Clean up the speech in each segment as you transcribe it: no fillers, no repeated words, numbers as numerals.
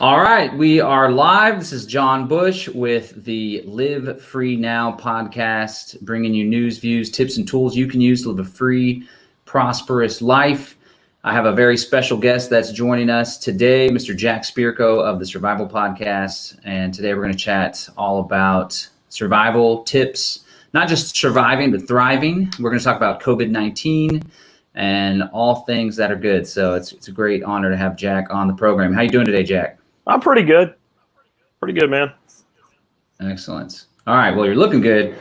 All right, we are live. This is John Bush with the Live Free Now podcast, bringing you news, views, tips, and tools you can use to live a free, prosperous life. I have a very special guest that's joining us today, Mr. Jack Spirko of the Survival Podcast. And today we're going to chat all about survival tips, not just surviving, but thriving. We're going to talk about COVID-19 and all things that are good. So it's a great honor to have Jack on the program. How you doing today, Jack? I'm pretty good. Pretty good, man. Excellent. All right. Well, you're looking good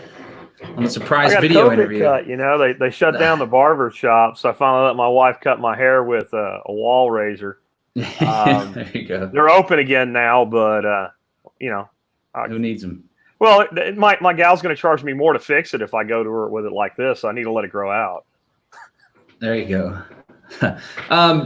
on the surprise video interview. Cut, they shut down the barber shop, so I finally let my wife cut my hair with a wall razor. There you go. They're open again now, but who needs them? Well, my gal's going to charge me more to fix it if I go to her with it like this. So I need to let it grow out. There you go.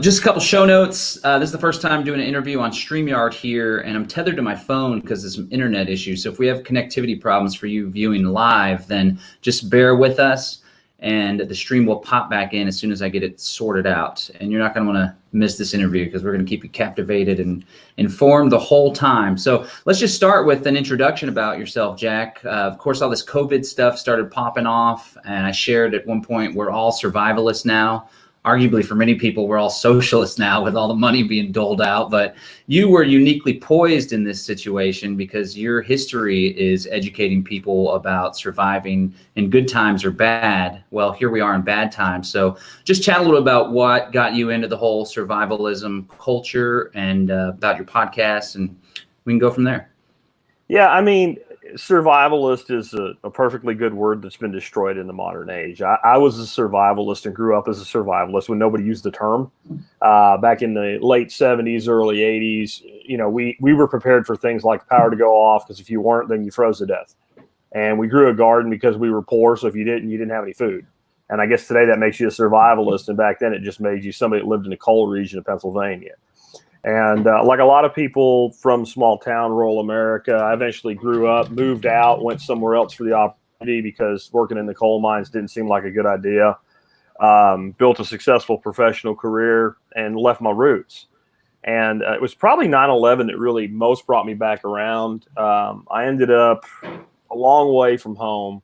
Just a couple show notes. This is the first time doing an interview on StreamYard here, and I'm tethered to my phone because there's some internet issues. So if we have connectivity problems for you viewing live, then just bear with us, and the stream will pop back in as soon as I get it sorted out. And you're not going to want to miss this interview because we're going to keep you captivated and informed the whole time. So let's just start with an introduction about yourself, Jack. Of course, all this COVID stuff started popping off, and I shared at one point we're all survivalists now. Arguably, for many people, we're all socialists now with all the money being doled out. But you were uniquely poised in this situation because your history is educating people about surviving in good times or bad. Well, here we are in bad times. So just chat a little about what got you into the whole survivalism culture and about your podcast, and we can go from there. Yeah, I mean, survivalist is a perfectly good word that's been destroyed in the modern age. I was a survivalist and grew up as a survivalist when nobody used the term. Back in the late 70s, early 80s, we were prepared for things like power to go off, because if you weren't, then you froze to death. And we grew a garden because we were poor, so if you didn't have any food. And I guess today that makes you a survivalist, and back then it just made you somebody that lived in the coal region of Pennsylvania. And like a lot of people from small town, rural America, I eventually grew up, moved out, went somewhere else for the opportunity because working in the coal mines didn't seem like a good idea. Built a successful professional career and left my roots. And it was probably 9/11 that really most brought me back around. I ended up a long way from home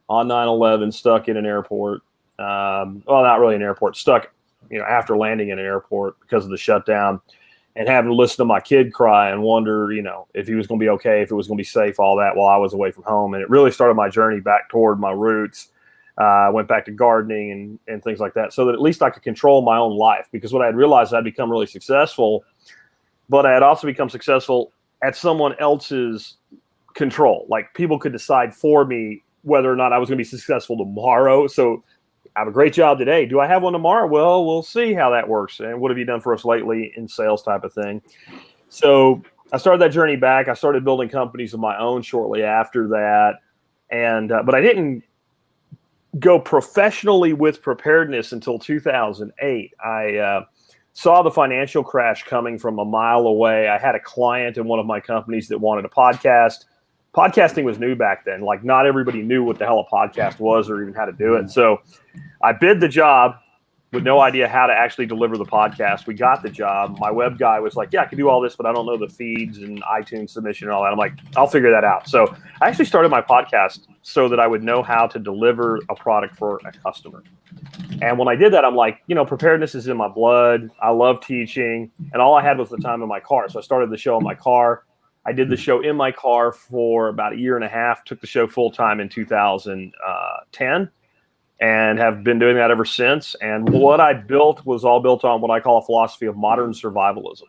on 9/11, stuck in an airport. Well, not really an airport, stuck, after landing in an airport because of the shutdown. And having to listen to my kid cry and wonder, if he was going to be okay, if it was going to be safe, all that while I was away from home. And it really started my journey back toward my roots. I went back to gardening and things like that so that at least I could control my own life. Because what I had realized, I'd become really successful, but I had also become successful at someone else's control. Like people could decide for me whether or not I was going to be successful tomorrow. So I have a great job today. Do I have one tomorrow? Well, we'll see how that works. And what have you done for us lately in sales type of thing? So I started that journey back. I started building companies of my own shortly after that. And but I didn't go professionally with preparedness until 2008. I saw the financial crash coming from a mile away. I had a client in one of my companies that wanted a podcast. Podcasting was new back then. Like not everybody knew what the hell a podcast was or even how to do it. So I bid the job with no idea how to actually deliver the podcast. We got the job. My web guy was like, yeah, I can do all this, but I don't know the feeds and iTunes submission and all that. I'm like, I'll figure that out. So I actually started my podcast so that I would know how to deliver a product for a customer. And when I did that, I'm like, preparedness is in my blood. I love teaching. And all I had was the time in my car. So I started the show in my car. I did the show in my car for about a year and a half, took the show full time in 2010 and have been doing that ever since. And what I built was all built on what I call a philosophy of modern survivalism.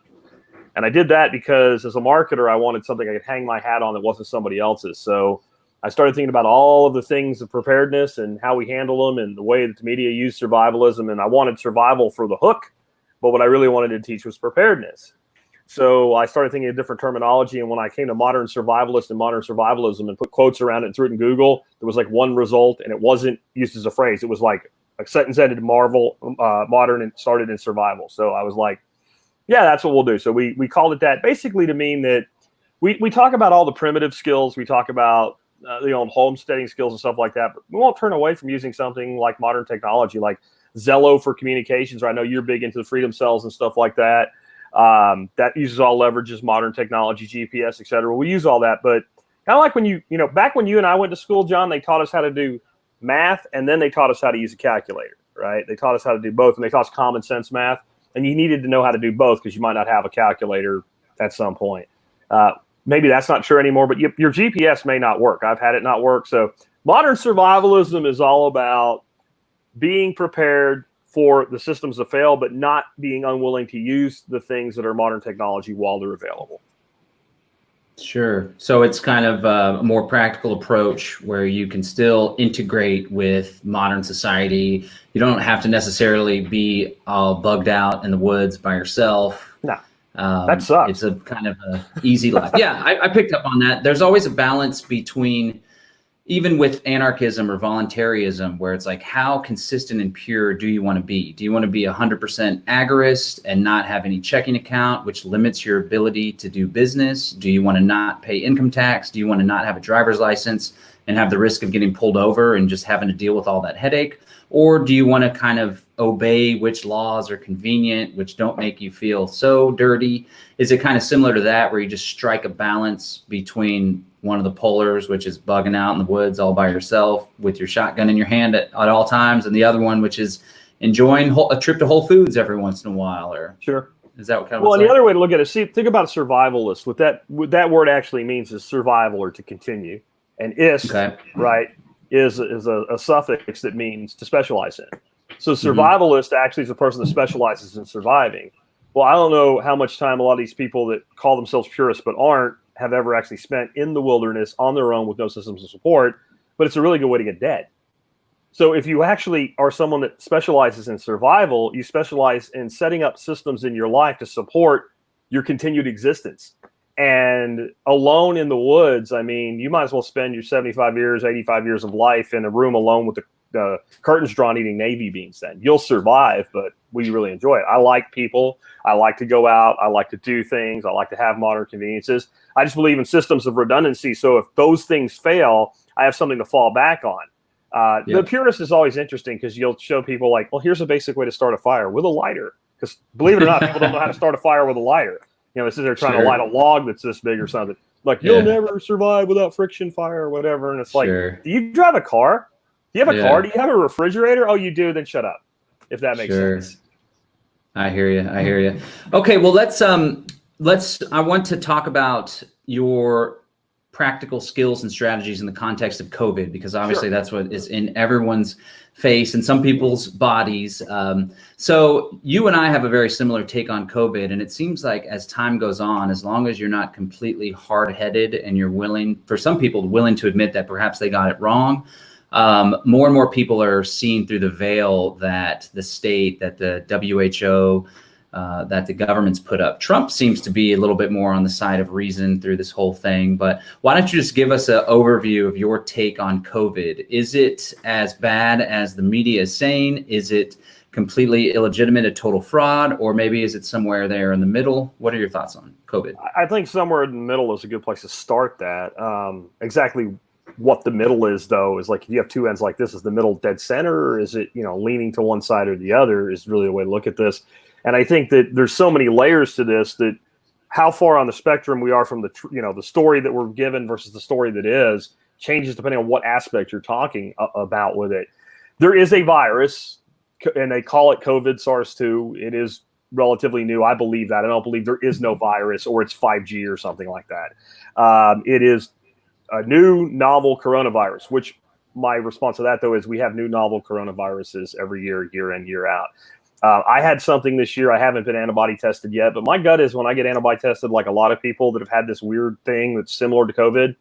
And I did that because as a marketer, I wanted something I could hang my hat on that wasn't somebody else's. So I started thinking about all of the things of preparedness and how we handle them and the way that the media use survivalism. And I wanted survival for the hook, but what I really wanted to teach was preparedness. So I started thinking of different terminology. And when I came to modern survivalist and modern survivalism and put quotes around it and threw it in Google, there was like one result and it wasn't used as a phrase. It was like a sentence ended modern and started in survival. So I was like, yeah, that's what we'll do. So we called it that basically to mean that we talk about all the primitive skills. We talk about homesteading skills and stuff like that. But we won't turn away from using something like modern technology, like Zello for communications. Or I know you're big into the freedom cells and stuff like that. That uses all leverages modern technology, GPS, et cetera. We use all that, but kind of like when back when you and I went to school, John, they taught us how to do math, and then they taught us how to use a calculator, right? They taught us how to do both, and they taught us common sense math, and you needed to know how to do both because you might not have a calculator at some point. Maybe that's not true anymore, but your GPS may not work. I've had it not work. So modern survivalism is all about being prepared for the systems to fail, but not being unwilling to use the things that are modern technology while they're available. Sure. So it's kind of a more practical approach where you can still integrate with modern society. You don't have to necessarily be all bugged out in the woods by yourself. No, that sucks. It's a kind of a easy life. Yeah, I picked up on that. There's always a balance between, even with anarchism or voluntarism, where it's like, how consistent and pure do you want to be? Do you want to be 100% agorist and not have any checking account, which limits your ability to do business? Do you want to not pay income tax? Do you want to not have a driver's license and have the risk of getting pulled over and just having to deal with all that headache? Or do you want to kind of obey which laws are convenient, which don't make you feel so dirty? Is it kind of similar to that, where you just strike a balance between one of the polars, which is bugging out in the woods all by yourself with your shotgun in your hand at all times, and the other one, which is enjoying a trip to Whole Foods every once in a while? Or sure, is that what kind of? Well, and the other way to look at it, think about a survivalist. What that word actually means is survival, or to continue, and ist, right, is a suffix that means to specialize in. So survivalist actually is a person that specializes in surviving. Well, I don't know how much time a lot of these people that call themselves purists but aren't have ever actually spent in the wilderness on their own with no systems of support, but it's a really good way to get dead. So if you actually are someone that specializes in survival, you specialize in setting up systems in your life to support your continued existence. And alone in the woods, I mean, you might as well spend your 75 years, 85 years of life in a room alone with the curtains drawn eating Navy beans. Then you'll survive, but will you really enjoy it? I like people. I like to go out. I like to do things. I like to have modern conveniences. I just believe in systems of redundancy. So if those things fail, I have something to fall back on. The purist is always interesting because you'll show people like, well, here's a basic way to start a fire with a lighter. Because believe it or not, people don't know how to start a fire with a lighter. You know, this is they're trying to light a log that's this big or something. Like, you'll never survive without friction fire or whatever. And it's like, do you drive a car? Do you have a car? Do you have a refrigerator? Oh, you do? Then shut up, if that makes sense. I hear you. Okay, well, I want to talk about your practical skills and strategies in the context of COVID, because obviously that's what is in everyone's face and some people's bodies. So you and I have a very similar take on COVID, and it seems like as time goes on, as long as you're not completely hard-headed and you're willing, for some people, willing to admit that perhaps they got it wrong, more and more people are seeing through the veil that the state, that the WHO, that the government's put up. Trump seems to be a little bit more on the side of reason through this whole thing. But why don't you just give us an overview of your take on COVID? Is it as bad as the media is saying? Is it completely illegitimate, a total fraud? Or maybe is it somewhere there in the middle? What are your thoughts on COVID? I think somewhere in the middle is a good place to start that. Exactly what the middle is, though, is like, if you have two ends like this, is the middle dead center, or is it, leaning to one side or the other, is really the way to look at this. And I think that there's so many layers to this, that how far on the spectrum we are from the story that we're given versus the story that is changes depending on what aspect you're talking about with it. There is a virus, and they call it COVID, SARS-2. It is relatively new. I believe that. I don't believe there is no virus, or it's 5G or something like that. It is a new novel coronavirus, which my response to that, though, is we have new novel coronaviruses every year, year in, year out. I had something this year. I haven't been antibody tested yet, but my gut is when I get antibody tested, like a lot of people that have had this weird thing that's similar to COVID,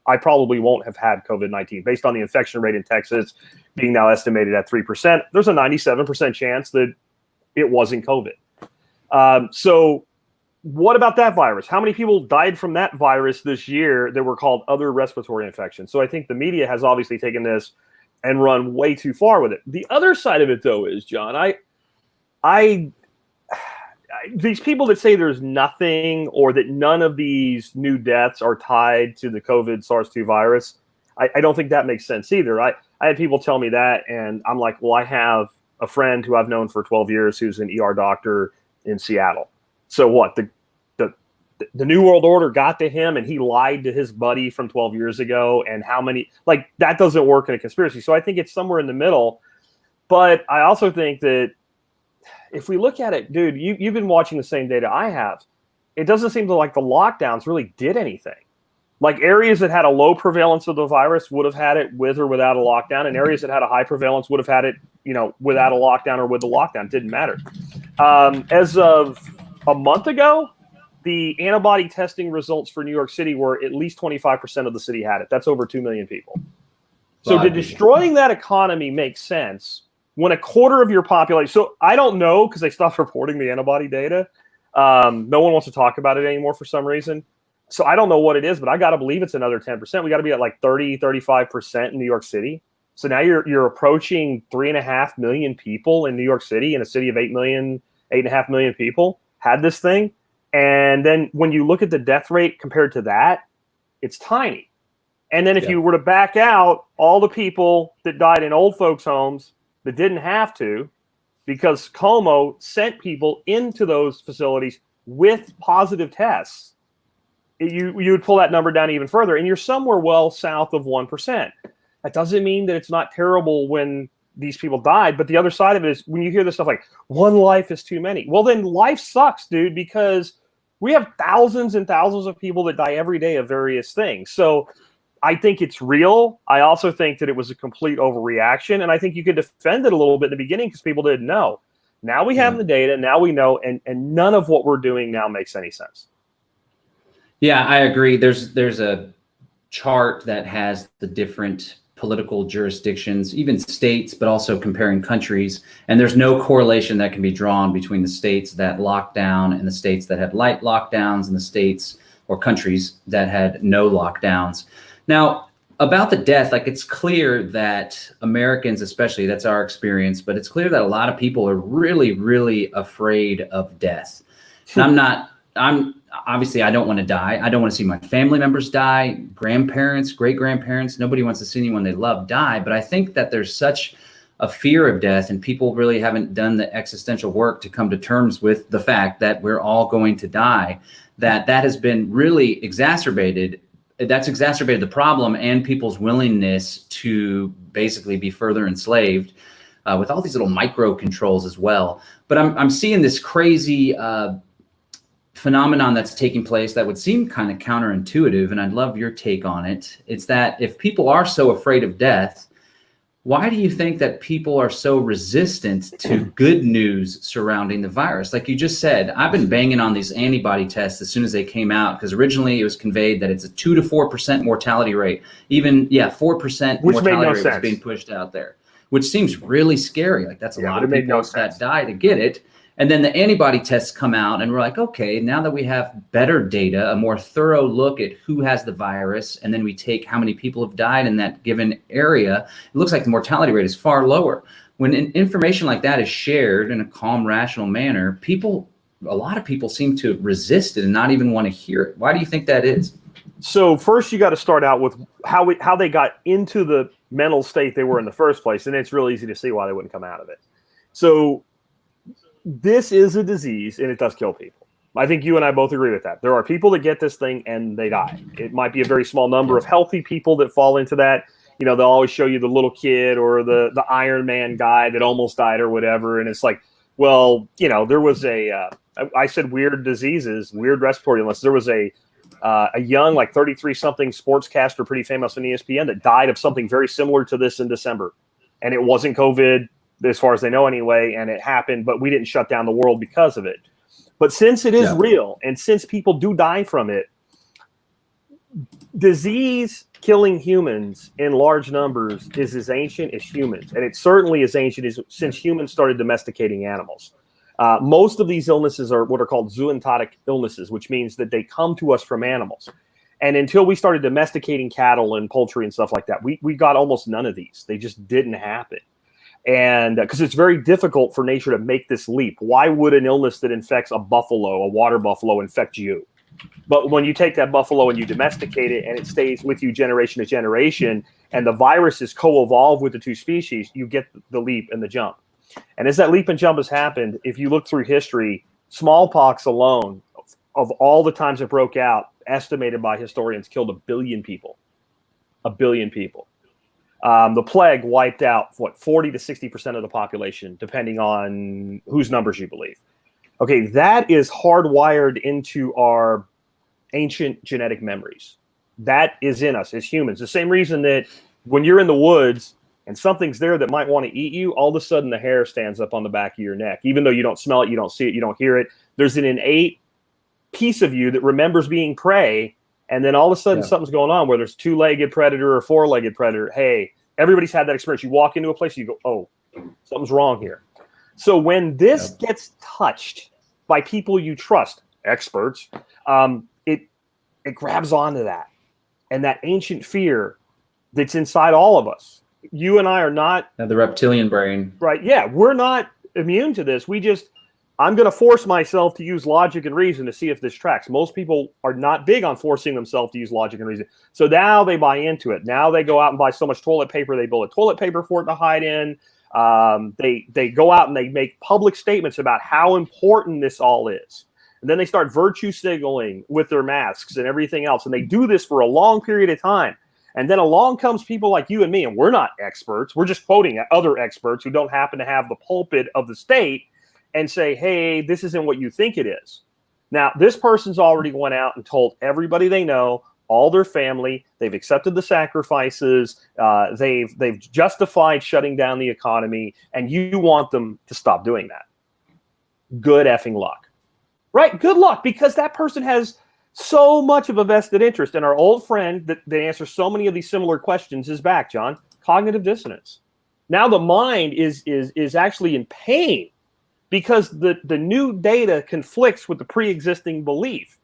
I probably won't have had COVID-19. Based on the infection rate in Texas being now estimated at 3%, there's a 97% chance that it wasn't COVID. So what about that virus? How many people died from that virus this year that were called other respiratory infections? So I think the media has obviously taken this and run way too far with it. The other side of it, though, is, John, these people that say there's nothing, or that none of these new deaths are tied to the COVID SARS-2 virus, I don't think that makes sense either. I had people tell me that, and I'm like, well, I have a friend who I've known for 12 years who's an ER doctor in Seattle. So what? The New World Order got to him and he lied to his buddy from 12 years ago. And how many, like, that doesn't work in a conspiracy. So I think it's somewhere in the middle. But I also think that if we look at it, dude, you've been watching the same data I have. It doesn't seem like the lockdowns really did anything. Like areas that had a low prevalence of the virus would have had it with or without a lockdown, and areas that had a high prevalence would have had it, without a lockdown or with the lockdown. It didn't matter. As of a month ago, the antibody testing results for New York City were at least 25% of the city had it. That's over 2 million people. So did destroying that economy make sense when a quarter of your population? So I don't know, because they stopped reporting the antibody data. No one wants to talk about it anymore for some reason. So I don't know what it is, but I got to believe it's another 10%. We got to be at like 30, 35% in New York City. So now you're approaching 3.5 million people in New York City, in a city of 8.5 million people had this thing. And then when you look at the death rate compared to that, it's tiny. And then if you were to back out all the people that died in old folks' homes that didn't have to, because Como sent people into those facilities with positive tests, you would pull that number down even further, and you're somewhere well south of 1%. That doesn't mean that it's not terrible when these people died, but the other side of it is when you hear this stuff like one life is too many. Well, then life sucks, dude, because we have thousands and thousands of people that die every day of various things. So I think it's real. I also think that it was a complete overreaction, and I think you could defend it a little bit in the beginning because people didn't know. Now we have the data. Now we know, and none of what we're doing now makes any sense. Yeah, I agree. There's a chart that has the different political jurisdictions, even states, but also comparing countries. And there's no correlation that can be drawn between the states that locked down and the states that had light lockdowns and the states or countries that had no lockdowns. Now, about the death, like it's clear that Americans, especially, that's our experience, but it's clear that a lot of people are really, really afraid of death. And obviously, I don't want to die. I don't want to see my family members die, grandparents, great-grandparents. Nobody wants to see anyone they love die. But I think that there's such a fear of death, and people really haven't done the existential work to come to terms with the fact that we're all going to die, that has been really exacerbated. That's exacerbated the problem and people's willingness to basically be further enslaved with all these little micro controls as well. But I'm seeing this crazy phenomenon that's taking place that would seem kind of counterintuitive, and I'd love your take on it. It's that if people are so afraid of death, why do you think that people are so resistant to good news surrounding the virus? Like you just said, I've been banging on these antibody tests as soon as they came out, because originally it was conveyed that it's a 2 to 4% mortality rate. Even 4% which mortality rate sense. was being pushed out there, which seems really scary. Like that's a lot of people that die to get it. And then the antibody tests come out and we're like, okay, now that we have better data, a more thorough look at who has the virus, and then we take how many people have died in that given area, it looks like the mortality rate is far lower. When information like that is shared in a calm, rational manner, a lot of people seem to resist it and not even want to hear it. Why do you think that is? So first you got to start out with how they got into the mental state they were in the first place, and it's real easy to see why they wouldn't come out of it. So this is a disease, and it does kill people. I think you and I both agree with that. There are people that get this thing and they die. It might be a very small number of healthy people that fall into that. They'll always show you the little kid or the Iron Man guy that almost died or whatever. And it's like, well, there was I said weird diseases, weird respiratory illness. There was a young, like 33-something sportscaster, pretty famous on ESPN, that died of something very similar to this in December. And it wasn't COVID, as far as they know anyway, and it happened, but we didn't shut down the world because of it. But since it is real, and since people do die from it, disease killing humans in large numbers is as ancient as humans. And it certainly is ancient since humans started domesticating animals. Most of these illnesses are what are called zoonotic illnesses, which means that they come to us from animals. And until we started domesticating cattle and poultry and stuff like that, we got almost none of these. They just didn't happen. And because it's very difficult for nature to make this leap. Why would an illness that infects a buffalo, a water buffalo, infect you? But when you take that buffalo and you domesticate it and it stays with you generation to generation, and the viruses co-evolve with the two species, you get the leap and the jump. And as that leap and jump has happened, if you look through history, Smallpox alone, of all the times it broke out, estimated by historians, killed 1 billion people. 1 billion people. The plague wiped out, 40 to 60% of the population, depending on whose numbers you believe. Okay, that is hardwired into our ancient genetic memories. That is in us as humans. The same reason that when you're in the woods and something's there that might want to eat you, all of a sudden the hair stands up on the back of your neck. Even though you don't smell it, you don't see it, you don't hear it, there's an innate piece of you that remembers being prey. And then all of a sudden something's going on, whether it's 2-legged predator or 4-legged predator. Hey, everybody's had that experience. You walk into a place, you go, oh, something's wrong here. So when this gets touched by people you trust, experts, it grabs onto that. And that ancient fear that's inside all of us. You and I are not... The reptilian brain. Right, yeah, we're not immune to this. I'm going to force myself to use logic and reason to see if this tracks. Most people are not big on forcing themselves to use logic and reason. So now they buy into it. Now they go out and buy so much toilet paper, they build a toilet paper fort to hide in. They go out and they make public statements about how important this all is. And then they start virtue signaling with their masks and everything else. And they do this for a long period of time. And then along comes people like you and me, and we're not experts. We're just quoting other experts who don't happen to have the pulpit of the state and say, hey, this isn't what you think it is. Now, this person's already went out and told everybody they know, all their family, they've accepted the sacrifices, they've justified shutting down the economy, and you want them to stop doing that. Good effing luck. Right? Good luck, because that person has so much of a vested interest. And our old friend that answers so many of these similar questions is back, John. Cognitive dissonance. Now the mind is actually in pain because the new data conflicts with the pre-existing belief.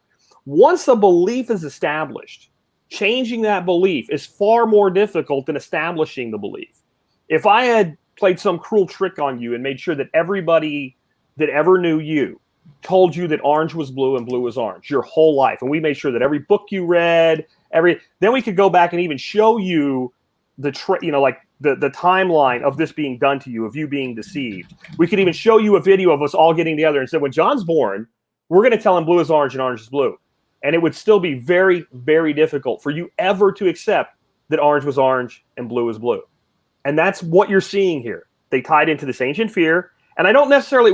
Once a belief is established, changing that belief is far more difficult than establishing the belief. If I had played some cruel trick on you and made sure that everybody that ever knew you told you that orange was blue and blue was orange your whole life, and we made sure that every book you read, then we could go back and even show you the timeline of this being done to you, of you being deceived. We could even show you a video of us all getting together and say, when John's born, we're going to tell him blue is orange and orange is blue. And it would still be very, very difficult for you ever to accept that orange was orange and blue is blue. And that's what you're seeing here. They tied into this ancient fear. And I don't necessarily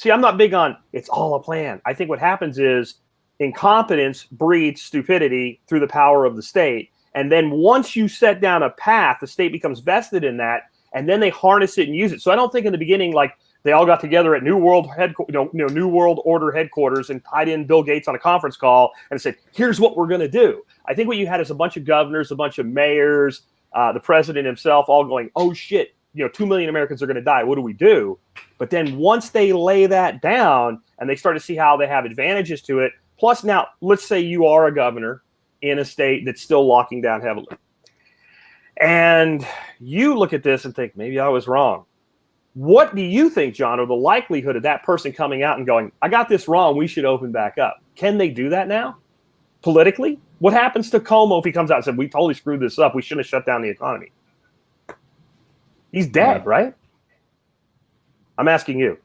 I'm not big on it's all a plan. I think what happens is incompetence breeds stupidity through the power of the state. And then once you set down a path, the state becomes vested in that, and then they harness it and use it. So I don't think in the beginning, like, they all got together at New World Order headquarters and tied in Bill Gates on a conference call and said, here's what we're going to do. I think what you had is a bunch of governors, a bunch of mayors, the president himself, all going, oh shit, 2 million Americans are going to die. What do we do? But then once they lay that down and they start to see how they have advantages to it, plus now, let's say you are a governor in a state that's still locking down heavily. And you look at this and think, maybe I was wrong. What do you think, John, are the likelihood of that person coming out and going, I got this wrong, we should open back up? Can they do that now? Politically? What happens to Cuomo if he comes out and said, we totally screwed this up, we shouldn't have shut down the economy? He's dead, right? I'm asking you.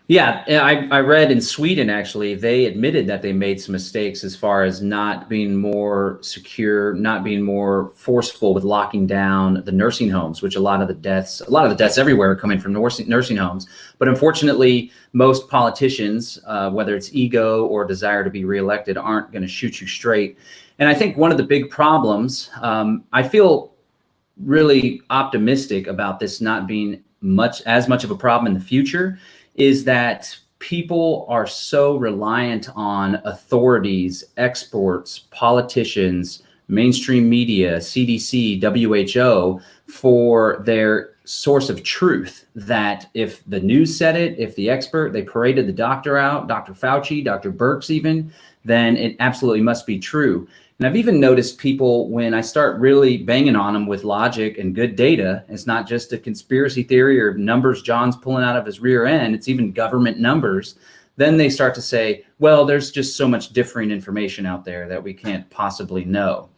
Yeah, I read in Sweden, actually, they admitted that they made some mistakes as far as not being more secure, not being more forceful with locking down the nursing homes, which a lot of the deaths everywhere are coming from nursing homes. But unfortunately, most politicians, whether it's ego or desire to be reelected, aren't going to shoot you straight. And I think one of the big problems, I feel really optimistic about this not being as much of a problem in the future, is that people are so reliant on authorities, experts, politicians, mainstream media, CDC, WHO for their source of truth, that if the news said it, if the expert, they paraded the doctor out, Dr. Fauci, Dr. Birx even, then it absolutely must be true. And I've even noticed people, when I start really banging on them with logic and good data, it's not just a conspiracy theory or numbers John's pulling out of his rear end, it's even government numbers. Then they start to say, well, there's just so much differing information out there that we can't possibly know.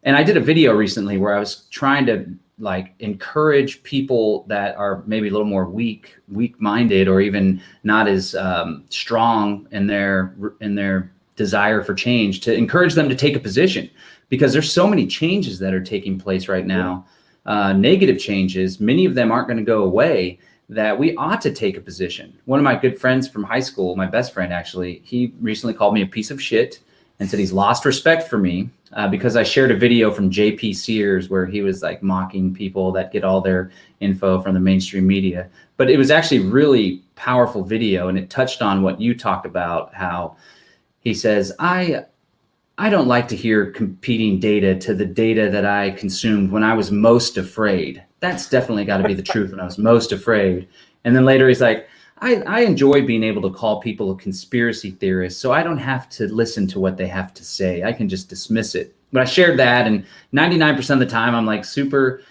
And I did a video recently where I was trying to like encourage people that are maybe a little more weak-minded, or even not as strong in their desire for change, to encourage them to take a position, because there's so many changes that are taking place right now, negative changes. Many of them aren't going to go away, that we ought to take a position. One of my good friends from high school, my best friend actually, he recently called me a piece of shit and said he's lost respect for me because I shared a video from JP Sears where he was like mocking people that get all their info from the mainstream media. But it was actually really powerful video, and it touched on what you talked about, how he says, I don't like to hear competing data to the data that I consumed when I was most afraid. That's definitely got to be the truth, when I was most afraid. And then later he's like, I enjoy being able to call people a conspiracy theorist, so I don't have to listen to what they have to say. I can just dismiss it. But I shared that, and 99% of the time I'm like super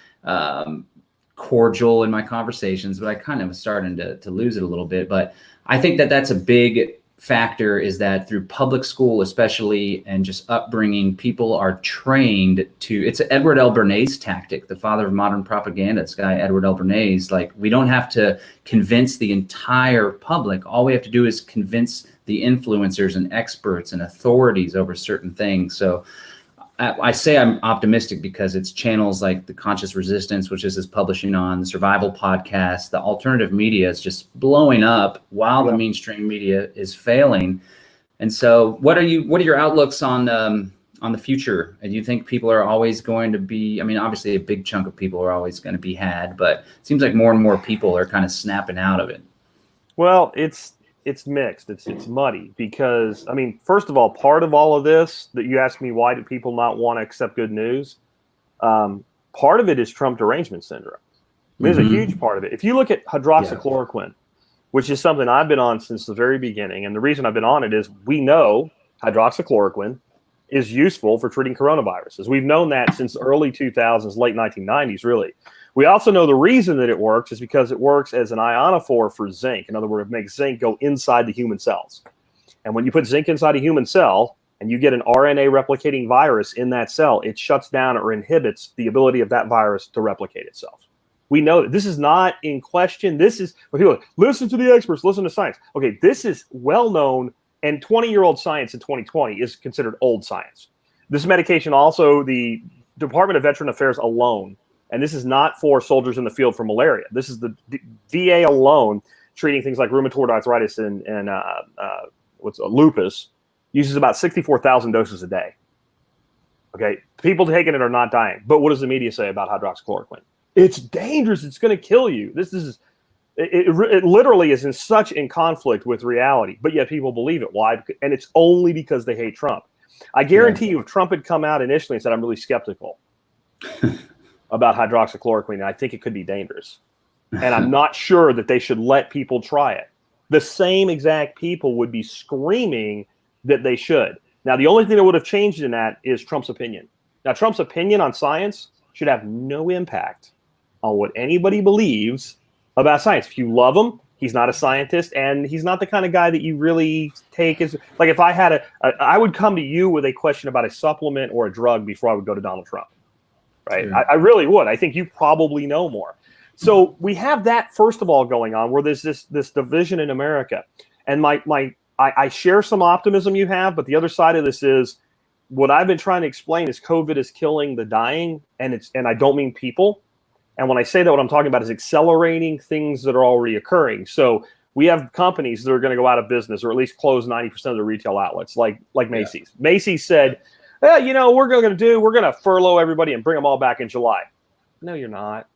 cordial in my conversations, but I kind of was starting to lose it a little bit. But I think that that's a big factor, is that through public school especially, and just upbringing, people are trained to, it's Edward L. Bernays tactic, the father of modern propaganda, this guy Edward L. Bernays. Like, we don't have to convince the entire public. All we have to do is convince the influencers and experts and authorities over certain things. So I say I'm optimistic because it's channels like the Conscious Resistance, which is publishing on the Survival podcast. The alternative media is just blowing up while the mainstream media is failing. And so what are your outlooks on the future? And do you think people are always going to be, I mean, obviously a big chunk of people are always going to be had, but it seems like more and more people are kind of snapping out of it. Well, it's mixed. It's muddy because, I mean, first of all, part of all of this that you asked me, why do people not want to accept good news? Part of it is Trump derangement syndrome. I mean, there's a huge part of it. If you look at hydroxychloroquine, which is something I've been on since the very beginning, and the reason I've been on it is we know hydroxychloroquine is useful for treating coronaviruses. We've known that since the early 2000s, late 1990s, really. We also know the reason that it works is because it works as an ionophore for zinc. In other words, it makes zinc go inside the human cells. And when you put zinc inside a human cell and you get an RNA replicating virus in that cell, it shuts down or inhibits the ability of that virus to replicate itself. We know that this is not in question. This is, when people listen to the experts, listen to science. Okay, this is well known, and 20-year-old science in 2020 is considered old science. This medication also, the Department of Veteran Affairs alone, and this is not for soldiers in the field for malaria. This is the VA alone treating things like rheumatoid arthritis and lupus, uses about 64,000 doses a day. Okay, people taking it are not dying. But what does the media say about hydroxychloroquine? It's dangerous. It's going to kill you. It literally is in conflict with reality. But yet people believe it. Why? And it's only because they hate Trump. I guarantee you, if Trump had come out initially and said, I'm really skeptical about hydroxychloroquine, and I think it could be dangerous, and I'm not sure that they should let people try it, the same exact people would be screaming that they should. Now, the only thing that would have changed in that is Trump's opinion. Now, Trump's opinion on science should have no impact on what anybody believes about science. If you love him, he's not a scientist, and he's not the kind of guy that you really take as, like, if I had I would come to you with a question about a supplement or a drug before I would go to Donald Trump. Right. I really would. I think you probably know more. So we have that, first of all, going on, where there's this division in America. And I share some optimism you have, but the other side of this is what I've been trying to explain is COVID is killing the dying, and I don't mean people. And when I say that, what I'm talking about is accelerating things that are already occurring. So we have companies that are going to go out of business, or at least close 90% of the retail outlets, like Macy's. Yeah. Macy's said, we're going to furlough everybody and bring them all back in July. No, you're not.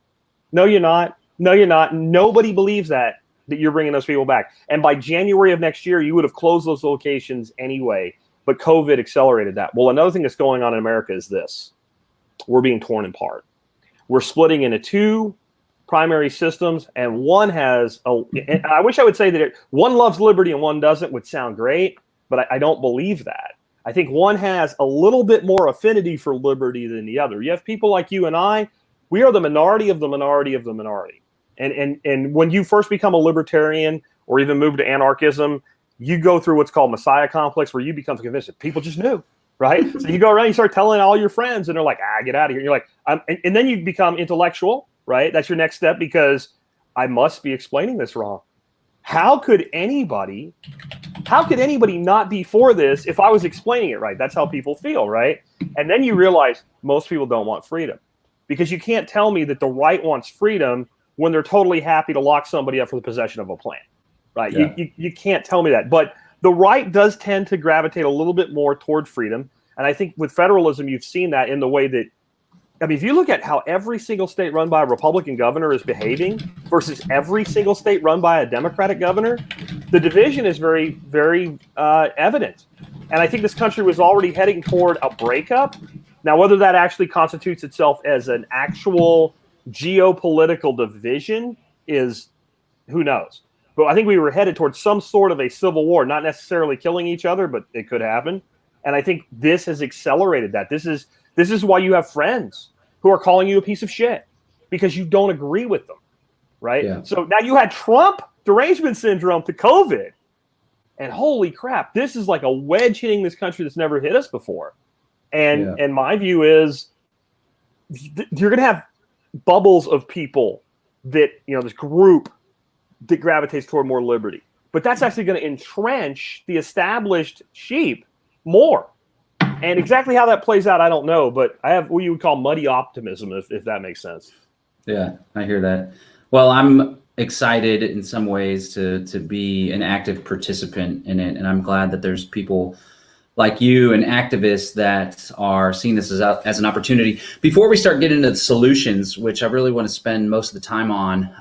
No, you're not. No, you're not. Nobody believes that you're bringing those people back. And by January of next year, you would have closed those locations anyway. But COVID accelerated that. Well, another thing that's going on in America is this. We're being torn apart. We're splitting into two primary systems, and one has and I wish I would say that one loves liberty and one doesn't, would sound great, but I don't believe that. I think one has a little bit more affinity for liberty than the other. You have people like you and I, we are the minority of the minority of the minority. And when you first become a libertarian or even move to anarchism, you go through what's called Messiah complex, where you become convinced that people just knew, right? So you go around, you start telling all your friends, and they're like, get out of here. And you're like, and then you become intellectual, right? That's your next step, because I must be explaining this wrong. How could anybody not be for this if I was explaining it right? That's how people feel, right? And then you realize most people don't want freedom, because you can't tell me that the right wants freedom when they're totally happy to lock somebody up for the possession of a plant, right? Yeah. You can't tell me that. But the right does tend to gravitate a little bit more toward freedom. And I think with federalism, you've seen that in the way that, I mean, if you look at how every single state run by a Republican governor is behaving versus every single state run by a Democratic governor, the division is very, very evident. And I think this country was already heading toward a breakup. Now, whether that actually constitutes itself as an actual geopolitical division is, who knows? But I think we were headed towards some sort of a civil war, not necessarily killing each other, but it could happen. And I think this has accelerated that. This is why you have friends who are calling you a piece of shit, because you don't agree with them, right? Yeah. So now you had Trump derangement syndrome to COVID. And holy crap, this is like a wedge hitting this country that's never hit us before. And my view is you're going to have bubbles of people that, this group that gravitates toward more liberty. But that's actually going to entrench the established sheep more. And exactly how that plays out, I don't know. But I have what you would call muddy optimism, if that makes sense. Yeah, I hear that. Well, I'm excited in some ways to be an active participant in it. And I'm glad that there's people like you and activists that are seeing this as an opportunity. Before we start getting into the solutions, which I really want to spend most of the time on,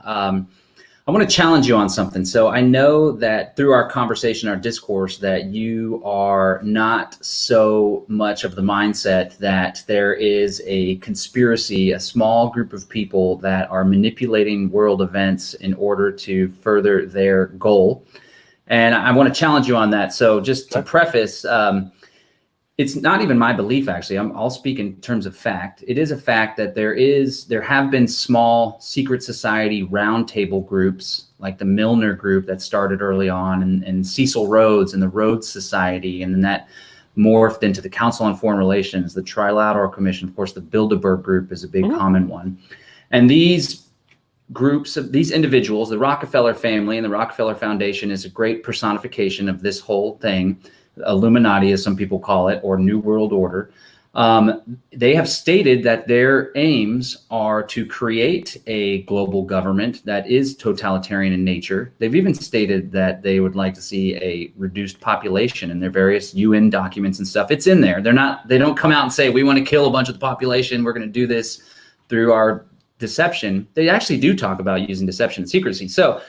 I want to challenge you on something. So I know that through our conversation, our discourse, that you are not so much of the mindset that there is a conspiracy, a small group of people that are manipulating world events in order to further their goal. And I want to challenge you on that. So just to preface, it's not even my belief, actually. I'll speak in terms of fact. It is a fact that there have been small secret society roundtable groups, like the Milner group that started early on, and Cecil Rhodes and the Rhodes Society, and then that morphed into the Council on Foreign Relations, the Trilateral Commission. Of course, the Bilderberg group is a big common one. And these groups of these individuals, the Rockefeller family and the Rockefeller Foundation, is a great personification of this whole thing. Illuminati, as some people call it, or New World Order. They have stated that their aims are to create a global government that is totalitarian in nature. They've even stated that they would like to see a reduced population in their various UN documents and stuff. It's in there. They don't come out and say, we want to kill a bunch of the population. We're going to do this through our deception. They actually do talk about using deception and secrecy. So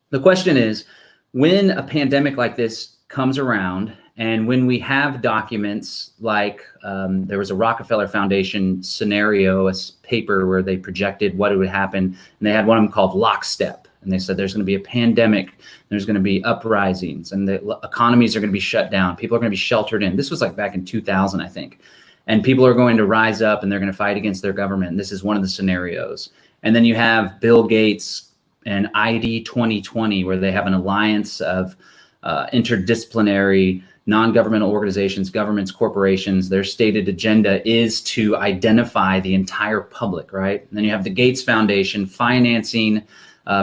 the question is, when a pandemic like this comes around, and when we have documents like there was a Rockefeller Foundation scenario, a paper where they projected what would happen, and they had one of them called Lockstep, and they said there's going to be a pandemic, there's going to be uprisings, and the economies are going to be shut down, people are going to be sheltered in. This was like back in 2000, I think, and people are going to rise up and they're going to fight against their government. And this is one of the scenarios. And then you have Bill Gates and ID 2020, where they have an alliance of interdisciplinary non-governmental organizations, governments, corporations. Their stated agenda is to identify the entire public, right? And then you have the Gates Foundation financing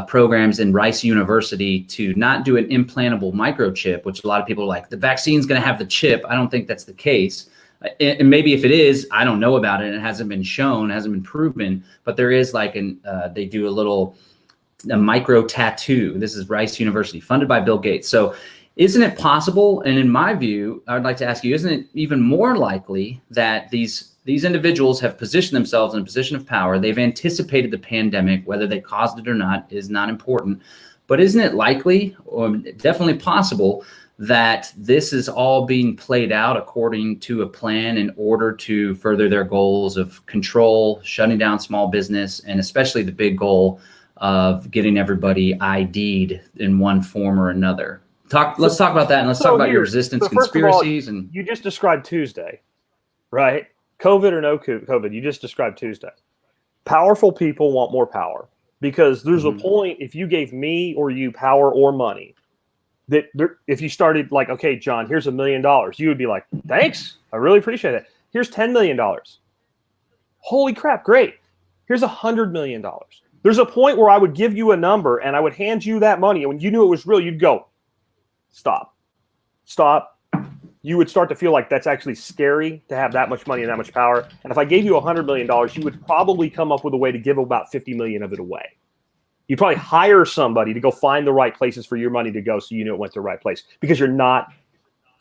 programs in Rice University to not do an implantable microchip, which a lot of people are like, the vaccine's going to have the chip. I don't think that's the case. And maybe if it is, I don't know about it. It hasn't been shown, hasn't been proven, but there is like they do a micro tattoo. This is Rice University, funded by Bill Gates. So isn't it possible? And in my view, I would like to ask you, isn't it even more likely that these individuals have positioned themselves in a position of power? They've anticipated the pandemic, whether they caused it or not is not important. But isn't it likely, or definitely possible, that this is all being played out according to a plan in order to further their goals of control, shutting down small business, and especially the big goal of getting everybody ID'd in one form or another? Let's talk about that, and let's talk about your resistance, conspiracies. And you just described Tuesday, right? COVID or no COVID, you just described Tuesday. Powerful people want more power, because there's a point, if you gave me or you power or money, that if you started like, okay, John, here's $1 million, you would be like, thanks, I really appreciate it. Here's $10 million. Holy crap, great. Here's $100 million. There's a point where I would give you a number and I would hand you that money. And when you knew it was real, you'd go, stop. You would start to feel like that's actually scary to have that much money and that much power. And if I gave you $100 million, you would probably come up with a way to give about 50 million of it away. You'd probably hire somebody to go find the right places for your money to go so you know it went to the right place. Because you're not,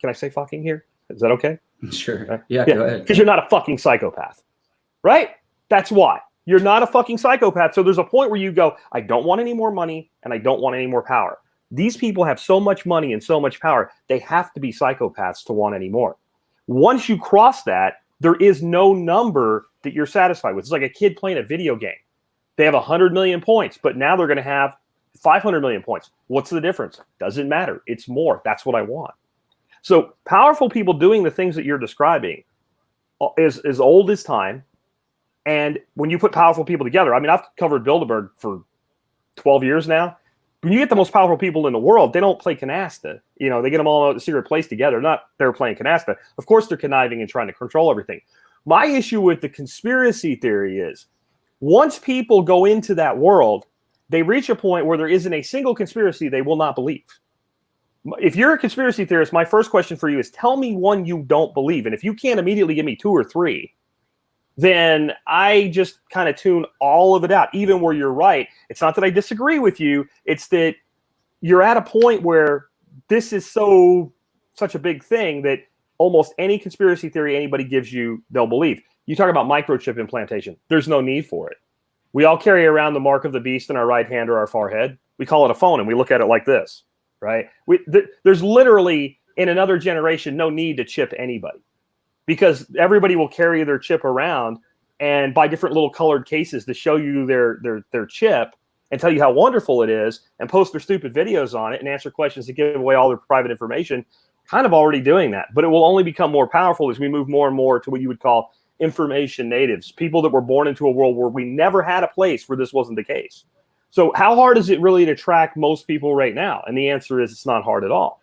can I say fucking here? Is that okay? Sure. Yeah, go ahead. Because you're not a fucking psychopath, right? That's why. You're not a fucking psychopath. So there's a point where you go, I don't want any more money and I don't want any more power. These people have so much money and so much power, they have to be psychopaths to want any more. Once you cross that, there is no number that you're satisfied with. It's like a kid playing a video game. They have 100 million points, but now they're going to have 500 million points. What's the difference? Doesn't matter. It's more. That's what I want. So powerful people doing the things that you're describing is as old as time. And when you put powerful people together, I mean, I've covered Bilderberg for 12 years now. When you get the most powerful people in the world, they don't play canasta. You know, they get them all in a secret place together. Not they're playing canasta. Of course, they're conniving and trying to control everything. My issue with the conspiracy theory is once people go into that world, they reach a point where there isn't a single conspiracy they will not believe. If you're a conspiracy theorist, my first question for you is tell me one you don't believe. And if you can't immediately give me 2 or 3, then I just kind of tune all of it out, even where you're right. It's not that I disagree with you. It's that you're at a point where this is such a big thing that almost any conspiracy theory anybody gives you, they'll believe. You talk about microchip implantation. There's no need for it. We all carry around the mark of the beast in our right hand or our forehead. We call it a phone, and we look at it like this, right? There's literally, in another generation, no need to chip anybody, because everybody will carry their chip around and buy different little colored cases to show you their chip and tell you how wonderful it is and post their stupid videos on it and answer questions to give away all their private information. Kind of already doing that, but it will only become more powerful as we move more and more to what you would call information natives, people that were born into a world where we never had a place where this wasn't the case. So how hard is it really to track most people right now? And the answer is it's not hard at all.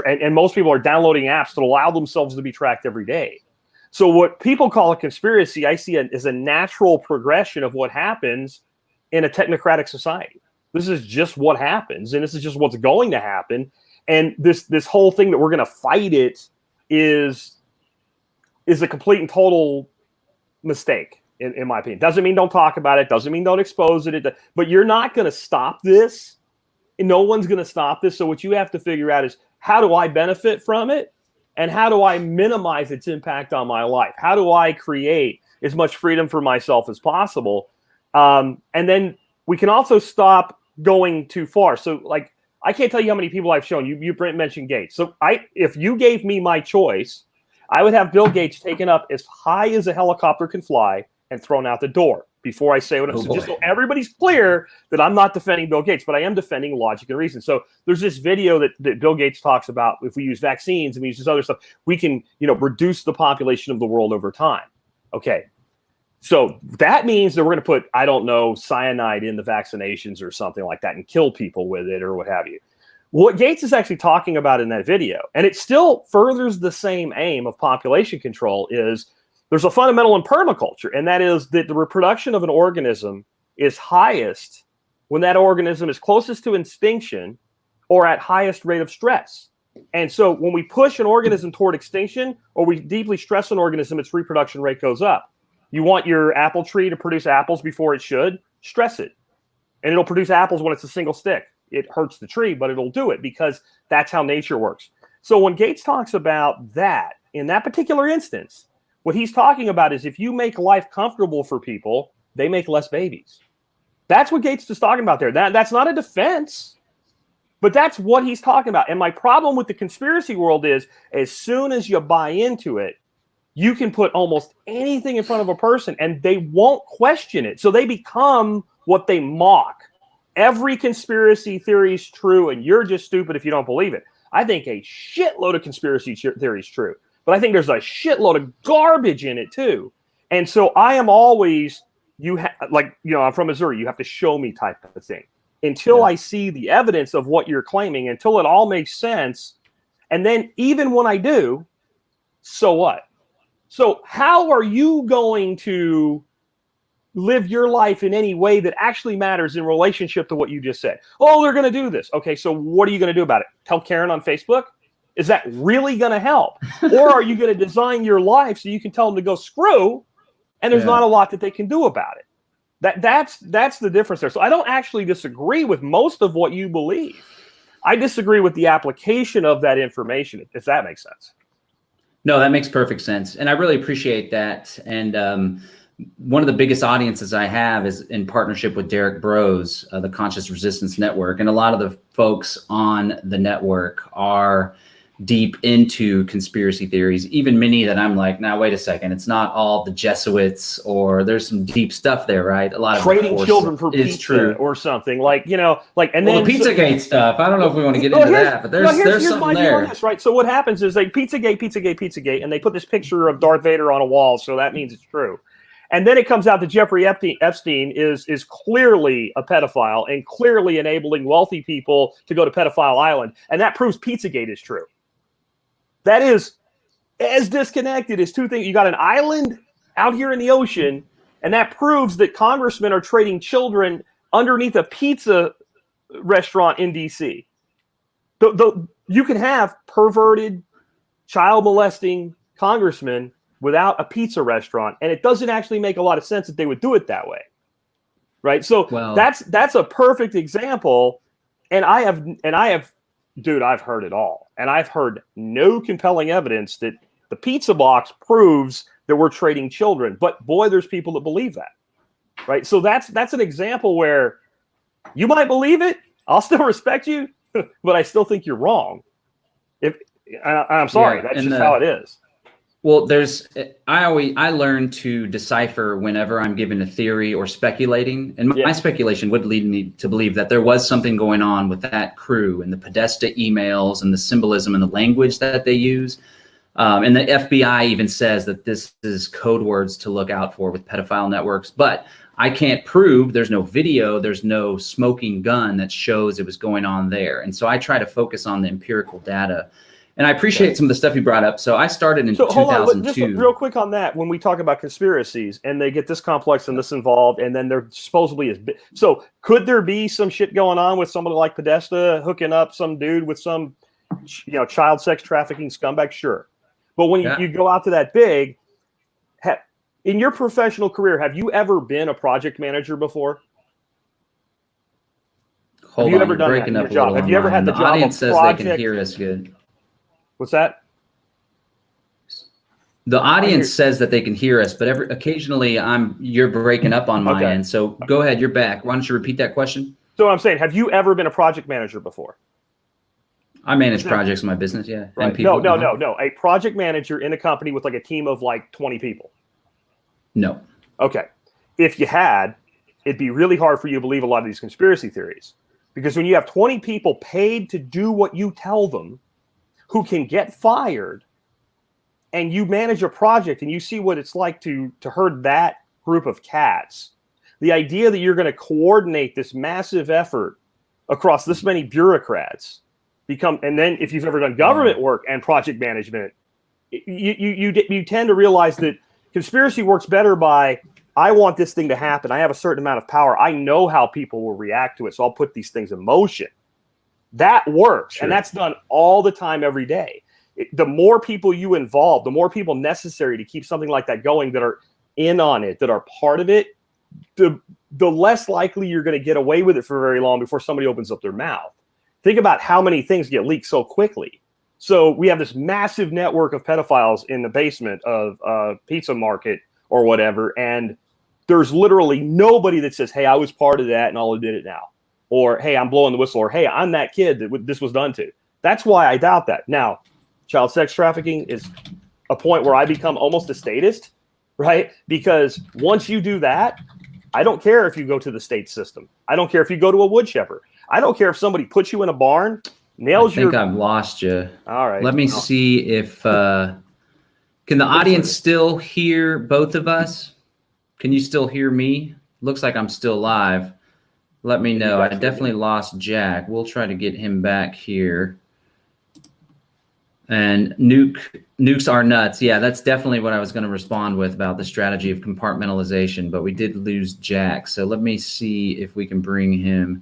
And most people are downloading apps that allow themselves to be tracked every day. So what people call a conspiracy, I see it as a natural progression of what happens in a technocratic society. This is just what happens, and this is just what's going to happen. And this whole thing that we're going to fight it is a complete and total mistake, in my opinion. Doesn't mean don't talk about it. Doesn't mean don't expose it. But you're not going to stop this. And no one's going to stop this. So what you have to figure out is, how do I benefit from it? And how do I minimize its impact on my life? How do I create as much freedom for myself as possible? And then we can also stop going too far. So, like, I can't tell you how many people I've shown. You mentioned Gates. So if you gave me my choice, I would have Bill Gates taken up as high as a helicopter can fly and thrown out the door before I say what I'm saying. Just so everybody's clear that I'm not defending Bill Gates, but I am defending logic and reason. So there's this video that Bill Gates talks about. If we use vaccines and we use this other stuff, we can, reduce the population of the world over time. Okay. So that means that we're going to put, I don't know, cyanide in the vaccinations or something like that and kill people with it or what have you. What Gates is actually talking about in that video, and it still furthers the same aim of population control, is there's a fundamental in permaculture, and that is that the reproduction of an organism is highest when that organism is closest to extinction or at highest rate of stress. And so when we push an organism toward extinction or we deeply stress an organism, its reproduction rate goes up. You want your apple tree to produce apples before it should, stress it. And it'll produce apples when it's a single stick. It hurts the tree, but it'll do it because that's how nature works. So when Gates talks about that, in that particular instance, what he's talking about is if you make life comfortable for people, they make less babies. That's what Gates is talking about there. That's not a defense, but that's what he's talking about. And my problem with the conspiracy world is as soon as you buy into it, you can put almost anything in front of a person and they won't question it. So they become what they mock. Every conspiracy theory is true, and you're just stupid if you don't believe it. I think a shitload of conspiracy theory is true, but I think there's a shitload of garbage in it too. And so I am always, I'm from Missouri, you have to show me type of thing. until I see the evidence of what you're claiming, until it all makes sense. And then even when I do, so what? So how are you going to live your life in any way that actually matters in relationship to what you just said? Oh, they're going to do this. Okay, so what are you going to do about it? Tell Karen on Facebook? Is that really going to help? Or are you going to design your life so you can tell them to go screw, and there's not a lot that they can do about it? That's the difference there. So I don't actually disagree with most of what you believe. I disagree with the application of that information, if that makes sense. No, that makes perfect sense. And I really appreciate that. And one of the biggest audiences I have is in partnership with Derek Bros, the Conscious Resistance Network. And a lot of the folks on the network are deep into conspiracy theories, even many that I'm like, now, wait a second, it's not all the Jesuits, or there's some deep stuff there, right? A lot of trading children for pizza true. Or something, like, you know, like, and well, then the Pizzagate stuff. I don't know if we want to get into that, but there's something there. This, right? So what happens is like Pizzagate, and they put this picture of Darth Vader on a wall, so that means it's true. And then it comes out that Jeffrey Epstein is clearly a pedophile and clearly enabling wealthy people to go to Pedophile Island, and that proves Pizzagate is true. That is as disconnected as two things. You got an island out here in the ocean, and that proves that congressmen are trading children underneath a pizza restaurant in D.C. You can have perverted, child molesting congressmen without a pizza restaurant, and it doesn't actually make a lot of sense that they would do it that way, right? So that's a perfect example, and I have. Dude, I've heard it all. And I've heard no compelling evidence that the pizza box proves that we're trading children. But boy, there's people that believe that, right? So that's an example where you might believe it. I'll still respect you, but I still think you're wrong. I'm sorry, that's just how it is. Well, I learn to decipher whenever I'm given a theory or speculating, and my speculation would lead me to believe that there was something going on with that crew and the Podesta emails and the symbolism and the language that they use. And the FBI even says that this is code words to look out for with pedophile networks, but I can't prove, there's no video, there's no smoking gun that shows it was going on there. And so I try to focus on the empirical data. And I appreciate some of the stuff you brought up. So I started in 2002. Hold on, just real quick on that. When we talk about conspiracies and they get this complex and this involved, and then they're supposedly as big. So could there be some shit going on with somebody like Podesta hooking up some dude with some, child sex trafficking scumbag? Sure. But when you go out to that big, in your professional career, have you ever been a project manager before? Have you ever done that in your job? Have you ever had the job of audience says they can hear us good. What's that? The audience says that they can hear us, but occasionally you're breaking up on my end. So go ahead, you're back. Why don't you repeat that question? So I'm saying, have you ever been a project manager before? I manage projects in my business, yeah. Right. And people, no. A project manager in a company with like a team of like 20 people. No. Okay. If you had, it'd be really hard for you to believe a lot of these conspiracy theories, because when you have 20 people paid to do what you tell them, who can get fired, and you manage a project and you see what it's like to herd that group of cats, the idea that you're going to coordinate this massive effort across this many bureaucrats and then if you've ever done government work and project management, you tend to realize that conspiracy works better by, I want this thing to happen. I have a certain amount of power. I know how people will react to it, so I'll put these things in motion. That works, and that's done all the time, every day. The more people you involve, the more people necessary to keep something like that going that are in on it, that are part of it, the less likely you're going to get away with it for very long before somebody opens up their mouth. Think about how many things get leaked so quickly. So we have this massive network of pedophiles in the basement of a pizza market or whatever, and there's literally nobody that says, hey, I was part of that and I'll admit it now. Or, hey, I'm blowing the whistle. Or, hey, I'm that kid that this was done to. That's why I doubt that. Now, child sex trafficking is a point where I become almost a statist, right? Because once you do that, I don't care if you go to the state system. I don't care if you go to a wood chipper. I don't care if somebody puts you in a barn, nails your... I think I've lost you. All right. Let me see if... can the audience still hear both of us? Can you still hear me? Looks like I'm still live. let me know. I definitely lost Jack. We'll try to get him back here. And nukes are nuts. Yeah, that's definitely what I was going to respond with about the strategy of compartmentalization, but we did lose Jack. So let me see if we can bring him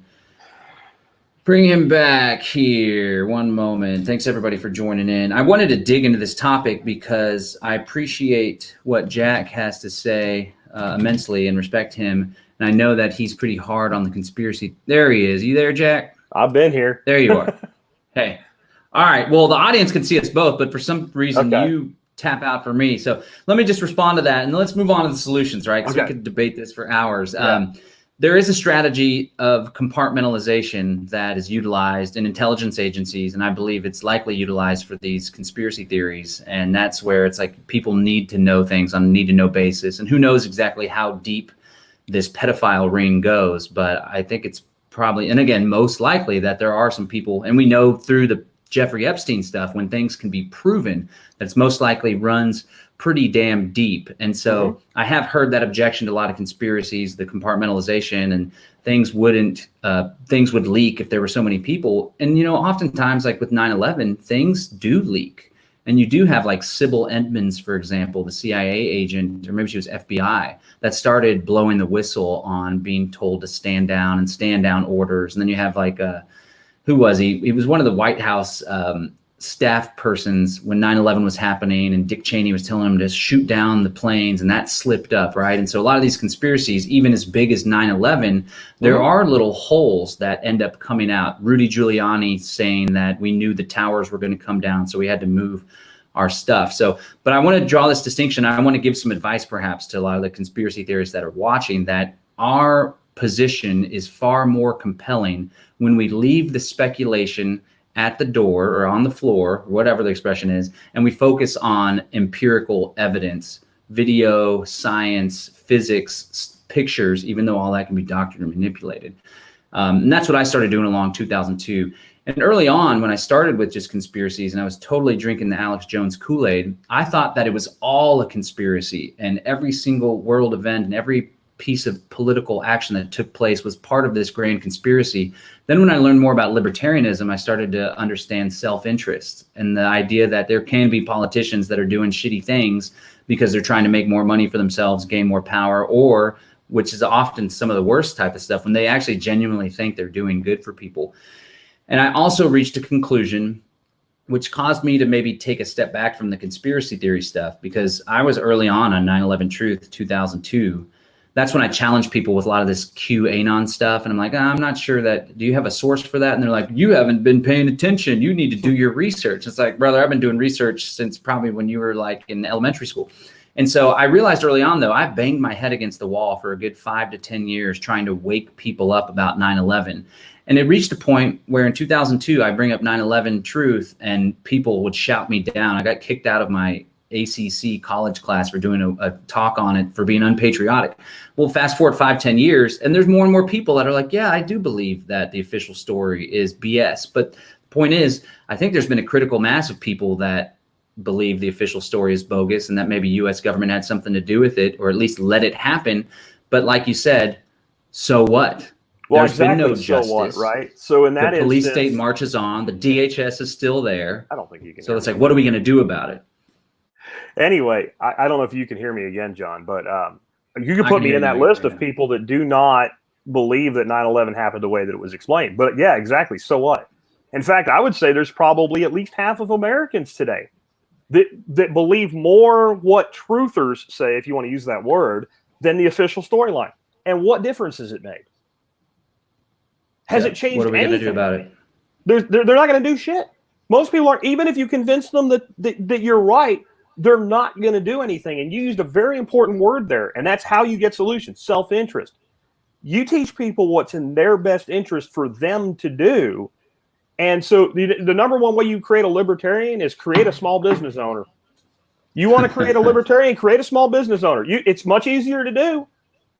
back here. One moment. Thanks everybody for joining in. I wanted to dig into this topic because I appreciate what Jack has to say immensely and respect him. And I know that he's pretty hard on the conspiracy. There he is. You there, Jack? I've been here. There you are. Hey. All right. Well, the audience can see us both, but for some reason you tap out for me. So let me just respond to that, and let's move on to the solutions, right? Because we could debate this for hours. Yeah. There is a strategy of compartmentalization that is utilized in intelligence agencies, and I believe it's likely utilized for these conspiracy theories. And that's where it's like people need to know things on a need-to-know basis, and who knows exactly how deep this pedophile ring goes. But I think it's probably, and again, most likely that there are some people, and we know through the Jeffrey Epstein stuff, when things can be proven, that's most likely runs pretty damn deep. And so I have heard that objection to a lot of conspiracies, the compartmentalization, and things would leak if there were so many people. And, you know, oftentimes like with 9/11, things do leak. And you do have like Sybil Edmonds, for example, the CIA agent, or maybe she was FBI, that started blowing the whistle on being told to stand down and stand down orders. And then you have like who was he? He was one of the White House staff persons when 9/11 was happening, and Dick Cheney was telling him to shoot down the planes, and that slipped up, right? And so a lot of these conspiracies, even as big as 9/11, there are little holes that end up coming out. Rudy Giuliani saying that we knew the towers were going to come down, so we had to move our stuff. So, but I want to draw this distinction. I want to give some advice perhaps to a lot of the conspiracy theorists that are watching, that our position is far more compelling when we leave the speculation at the door or on the floor, whatever the expression is, and we focus on empirical evidence, video, science, physics, pictures, even though all that can be doctored and manipulated. And that's what I started doing along 2002. And early on, when I started with just conspiracies and I was totally drinking the Alex Jones Kool-Aid, I thought that it was all a conspiracy, and every single world event and every piece of political action that took place was part of this grand conspiracy. Then when I learned more about libertarianism, I started to understand self-interest and the idea that there can be politicians that are doing shitty things because they're trying to make more money for themselves, gain more power, or, which is often some of the worst type of stuff, when they actually genuinely think they're doing good for people. And I also reached a conclusion which caused me to maybe take a step back from the conspiracy theory stuff, because I was early on 9/11 Truth 2002. That's when I challenged people with a lot of this QAnon stuff. And I'm like, I'm not sure that, do you have a source for that? And they're like, you haven't been paying attention. You need to do your research. It's like, brother, I've been doing research since probably when you were like in elementary school. And so I realized early on, though, I banged my head against the wall for a good 5 to 10 years trying to wake people up about 9/11. And it reached a point where in 2002, I bring up 9/11 Truth and people would shout me down. I got kicked out of my ACC college class for doing a talk on it, for being unpatriotic. Well, fast forward 5, 10 years, and there's more and more people that are like, yeah, I do believe that the official story is BS. But the point is, I think there's been a critical mass of people that believe the official story is bogus and that maybe U.S. government had something to do with it, or at least let it happen. But like you said, so what? Well, There's exactly, been no justice. So what, right? So in that the police instance, state marches on. The DHS is still there. I don't think you can. So it's like, what are we going to do about it? Anyway, I don't know if you can hear me again, John, but you can put me in that list of people that do not believe that 9/11 happened the way that it was explained. But yeah, exactly. So what? In fact, I would say there's probably at least half of Americans today that believe more what truthers say, if you want to use that word, than the official storyline. And what difference has it made? Has it changed anything? What are we going to do about it? They're not going to do shit. Most people aren't. Even if you convince them that you're right, they're not going to do anything. And you used a very important word there, and that's how you get solutions: self-interest. You teach people what's in their best interest for them to do. And so the number one way you create a libertarian is create a small business owner. You want to create a libertarian, create a small business owner. It's much easier to do.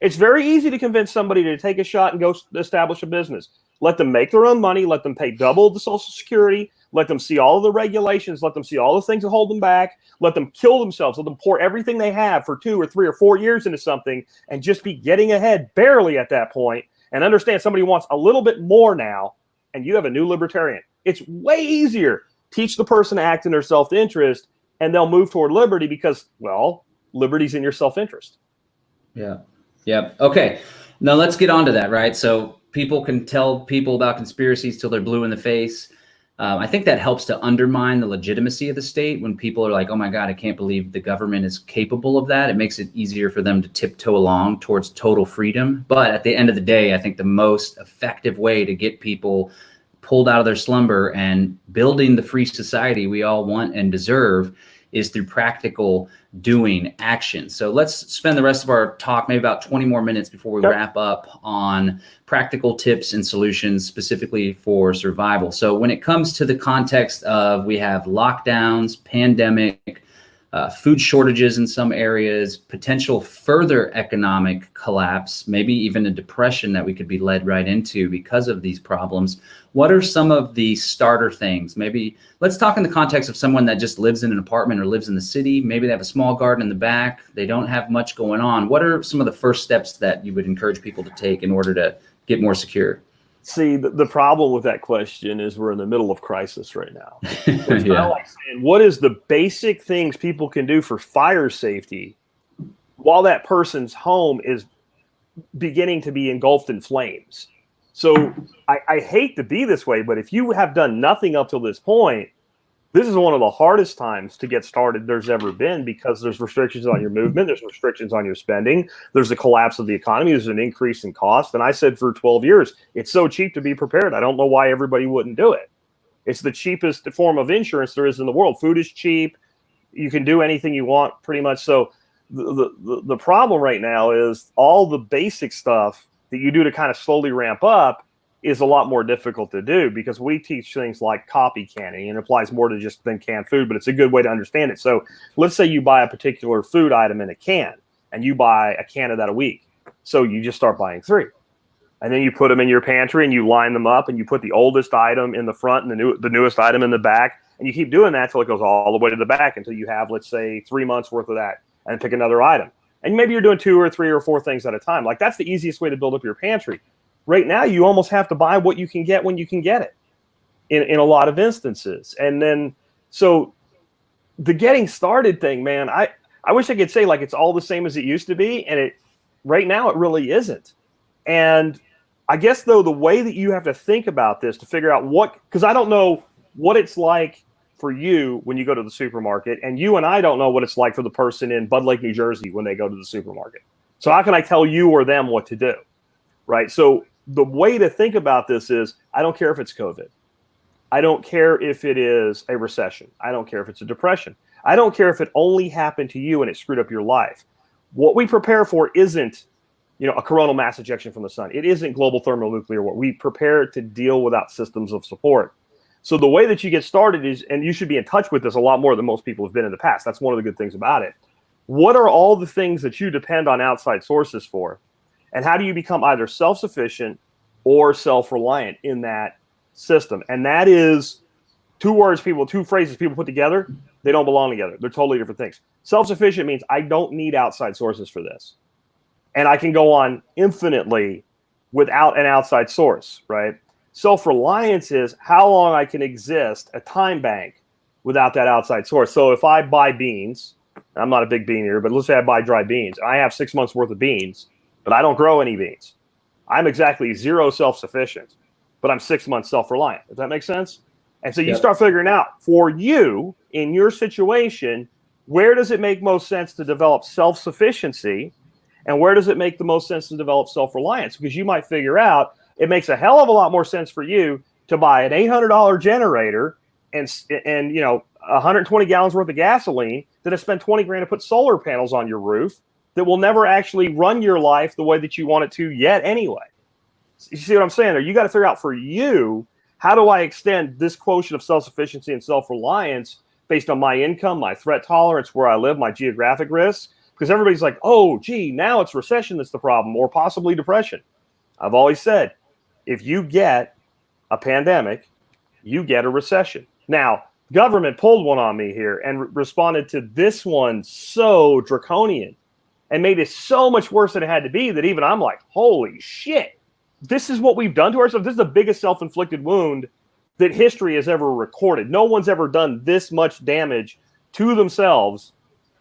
It's very easy to convince somebody to take a shot and go establish a business. Let them make their own money. Let them pay double the Social Security. Let them see all of the regulations. Let them see all the things that hold them back. Let them kill themselves. Let them pour everything they have for 2 or 3 or 4 years into something and just be getting ahead barely at that point. and understand somebody wants a little bit more now, and you have a new libertarian. It's way easier. Teach the person to act in their self-interest, and they'll move toward liberty because, well, liberty's in your self-interest. Yeah. Yeah. Okay. Now let's get on to that, right? So people can tell people about conspiracies till they're blue in the face. I think that helps to undermine the legitimacy of the state when people are like, oh my God, I can't believe the government is capable of that. It makes it easier for them to tiptoe along towards total freedom. But at the end of the day, I think the most effective way to get people pulled out of their slumber and building the free society we all want and deserve is through practical doing action. So let's spend the rest of our talk, maybe about 20 more minutes before we wrap up, on practical tips and solutions specifically for survival. So when it comes to the context of, we have lockdowns, pandemic, food shortages in some areas, potential further economic collapse, maybe even a depression that we could be led right into because of these problems. What are some of the starter things? Maybe let's talk in the context of someone that just lives in an apartment or lives in the city. Maybe they have a small garden in the back. They don't have much going on. What are some of the first steps that you would encourage people to take in order to get more secure? See, the problem with that question is we're in the middle of crisis right now. It's kind of like saying, what is the basic things people can do for fire safety while that person's home is beginning to be engulfed in flames? So I hate to be this way, but if you have done nothing up till this point, this is one of the hardest times to get started there's ever been, because there's restrictions on your movement, there's restrictions on your spending, there's a collapse of the economy, there's an increase in cost. And I said for 12 years, it's so cheap to be prepared. I don't know why everybody wouldn't do it. It's the cheapest form of insurance there is in the world. Food is cheap. You can do anything you want pretty much. So the problem right now is all the basic stuff that you do to kind of slowly ramp up is a lot more difficult to do, because we teach things like copy canning, and it applies more to just than canned food, but it's a good way to understand it. So let's say you buy a particular food item in a can, and you buy a can of that a week. So you just start buying 3. And then you put them in your pantry and you line them up, and you put the oldest item in the front and the newest item in the back. And you keep doing that until it goes all the way to the back, until you have, let's say, 3 months worth of that, and pick another item. And maybe you're doing 2 or 3 or 4 things at a time. Like, that's the easiest way to build up your pantry. Right now, you almost have to buy what you can get when you can get it in a lot of instances. And then, so the getting started thing, man, I wish I could say like it's all the same as it used to be. And right now it really isn't. And I guess, though, the way that you have to think about this to figure out because I don't know what it's like for you when you go to the supermarket, and you and I don't know what it's like for the person in Bud Lake, New Jersey when they go to the supermarket. So how can I tell you or them what to do? Right. So the way to think about this is, I don't care if it's COVID. I don't care if it is a recession. I don't care if it's a depression. I don't care if it only happened to you and it screwed up your life. What we prepare for isn't, a coronal mass ejection from the sun. It isn't global thermonuclear war. We prepare to deal without systems of support. So the way that you get started is, and you should be in touch with this a lot more than most people have been in the past. That's one of the good things about it. What are all the things that you depend on outside sources for? And how do you become either self-sufficient or self-reliant in that system? And that is 2 phrases people put together. They don't belong together. They're totally different things. Self-sufficient means I don't need outside sources for this. And I can go on infinitely without an outside source, right? Self-reliance is how long I can exist, a time bank, without that outside source. So if I buy beans, I'm not a big bean eater, but let's say I buy dry beans. I have 6 months worth of beans, but I don't grow any beans. I'm exactly 0 self-sufficient, but I'm 6 months self-reliant. Does that make sense? And so you start figuring out, for you, in your situation, where does it make most sense to develop self-sufficiency, and where does it make the most sense to develop self-reliance? Because you might figure out it makes a hell of a lot more sense for you to buy an $800 generator and 120 gallons worth of gasoline than to spend 20 grand to put solar panels on your roof that will never actually run your life the way that you want it to yet anyway. You see what I'm saying there? You got to figure out, for you, how do I extend this quotient of self-sufficiency and self-reliance based on my income, my threat tolerance, where I live, my geographic risks? Because everybody's like, oh, gee, now it's recession that's the problem, or possibly depression. I've always said, if you get a pandemic, you get a recession. Now, government pulled one on me here and responded to this one so draconian and made it so much worse than it had to be that even I'm like, holy shit. this is what we've done to ourselves. This is the biggest self-inflicted wound that history has ever recorded. No one's ever done this much damage to themselves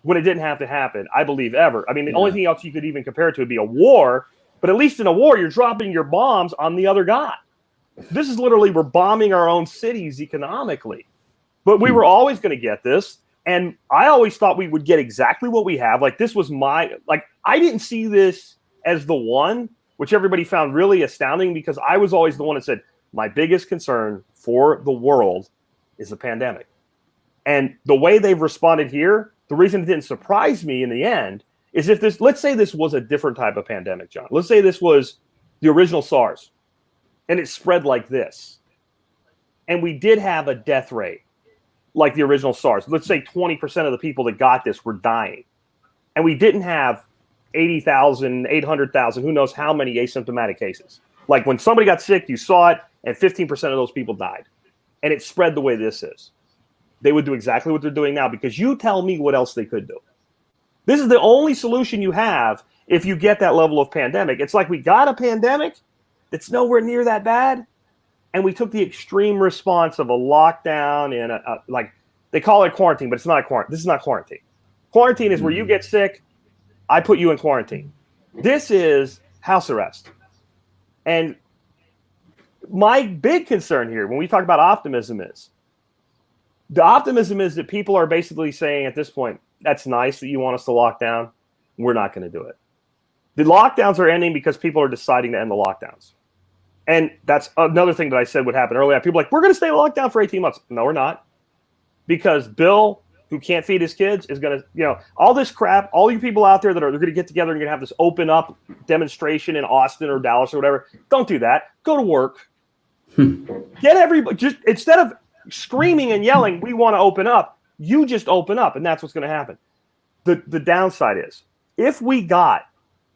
when it didn't have to happen, I believe, ever. I mean, the only thing else you could even compare it to would be a war, but at least in a war, you're dropping your bombs on the other guy. This is literally, we're bombing our own cities economically. But we were always going to get this, and I always thought we would get exactly what we have. Like, this was I didn't see this as the one, which everybody found really astounding, because I was always the one that said, my biggest concern for the world is the pandemic. And the way they've responded here, the reason it didn't surprise me in the end is if this, let's say this was a different type of pandemic, John. Let's say this was the original SARS and it spread like this. And we did have a death rate like the original SARS. Let's say 20% of the people that got this were dying. And we didn't have 80,000, 800,000, who knows how many asymptomatic cases. Like when somebody got sick, you saw it, and 15% of those people died. And it spread the way this is. They would do exactly what they're doing now, because you tell me what else they could do. This is the only solution you have if you get that level of pandemic. It's like we got a pandemic that's nowhere near that bad, and we took the extreme response of a lockdown and like they call it quarantine, but it's not a quarantine. This is not quarantine. Quarantine is where you get sick, I put you in quarantine. This is house arrest. And my big concern here when we talk about optimism is, the optimism is that people are basically saying at this point, that's nice that you want us to lock down. We're not going to do it. The lockdowns are ending because people are deciding to end the lockdowns. And that's another thing that I said would happen earlier. People are like, we're going to stay locked down for 18 months. No, we're not. Because Bill, who can't feed his kids, is going to, all this crap, all you people out there that are going to get together and you're going to have this open up demonstration in Austin or Dallas or whatever. Don't do that. Go to work. Get everybody, just instead of screaming and yelling, we want to open up, you just open up, and that's what's going to happen. The downside is, if we got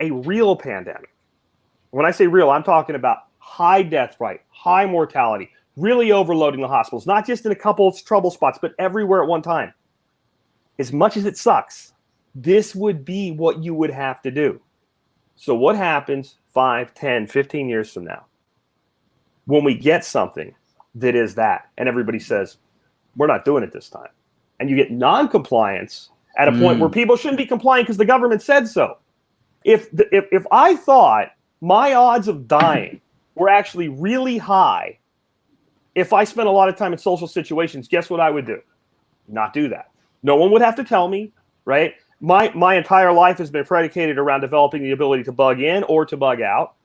a real pandemic, when I say real, I'm talking about high death rate, high mortality, really overloading the hospitals, not just in a couple of trouble spots, but everywhere at one time. As much as it sucks, this would be what you would have to do. So what happens 5, 10, 15 years from now when we get something that is that, and everybody says, we're not doing it this time, and you get non-compliance at a point where people shouldn't be complying because the government said so. If I thought my odds of dying were actually really high, if I spent a lot of time in social situations, guess what I would do? Not do that. No one would have to tell me, right? My entire life has been predicated around developing the ability to bug in or to bug out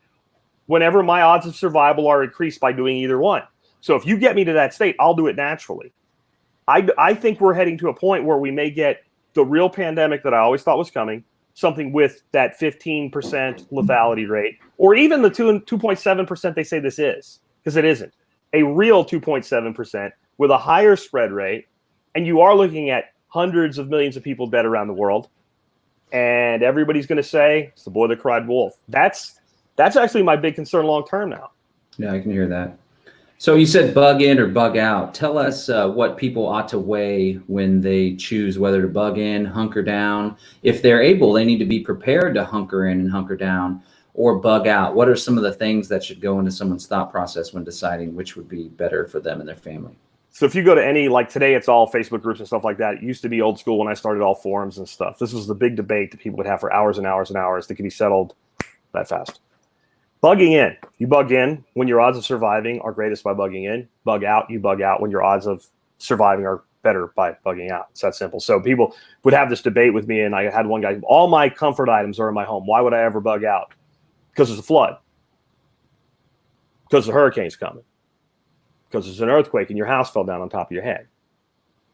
whenever my odds of survival are increased by doing either one. So if you get me to that state, I'll do it naturally. I think we're heading to a point where we may get the real pandemic that I always thought was coming, something with that 15% lethality rate, or even the 2.7% they say this is, because it isn't. A real 2.7% with a higher spread rate, and you are looking at hundreds of millions of people dead around the world, and everybody's going to say, it's the boy that cried wolf. That's actually my big concern long term now. Yeah, I can hear that. So you said bug in or bug out. Tell us what people ought to weigh when they choose whether to bug in, hunker down. If they're able, they need to be prepared to hunker in and hunker down, or bug out. What are some of the things that should go into someone's thought process when deciding which would be better for them and their family? So if you go to any, like today, it's all Facebook groups and stuff like that. It used to be old school when I started, all forums and stuff. This was the big debate that people would have for hours and hours and hours that could be settled that fast. Bugging in. You bug in when your odds of surviving are greatest by bugging in. Bug out. You bug out when your odds of surviving are better by bugging out. It's that simple. So people would have this debate with me, and I had one guy, all my comfort items are in my home. Why would I ever bug out? Because there's a flood. Because the hurricane's coming. Because there's an earthquake and your house fell down on top of your head.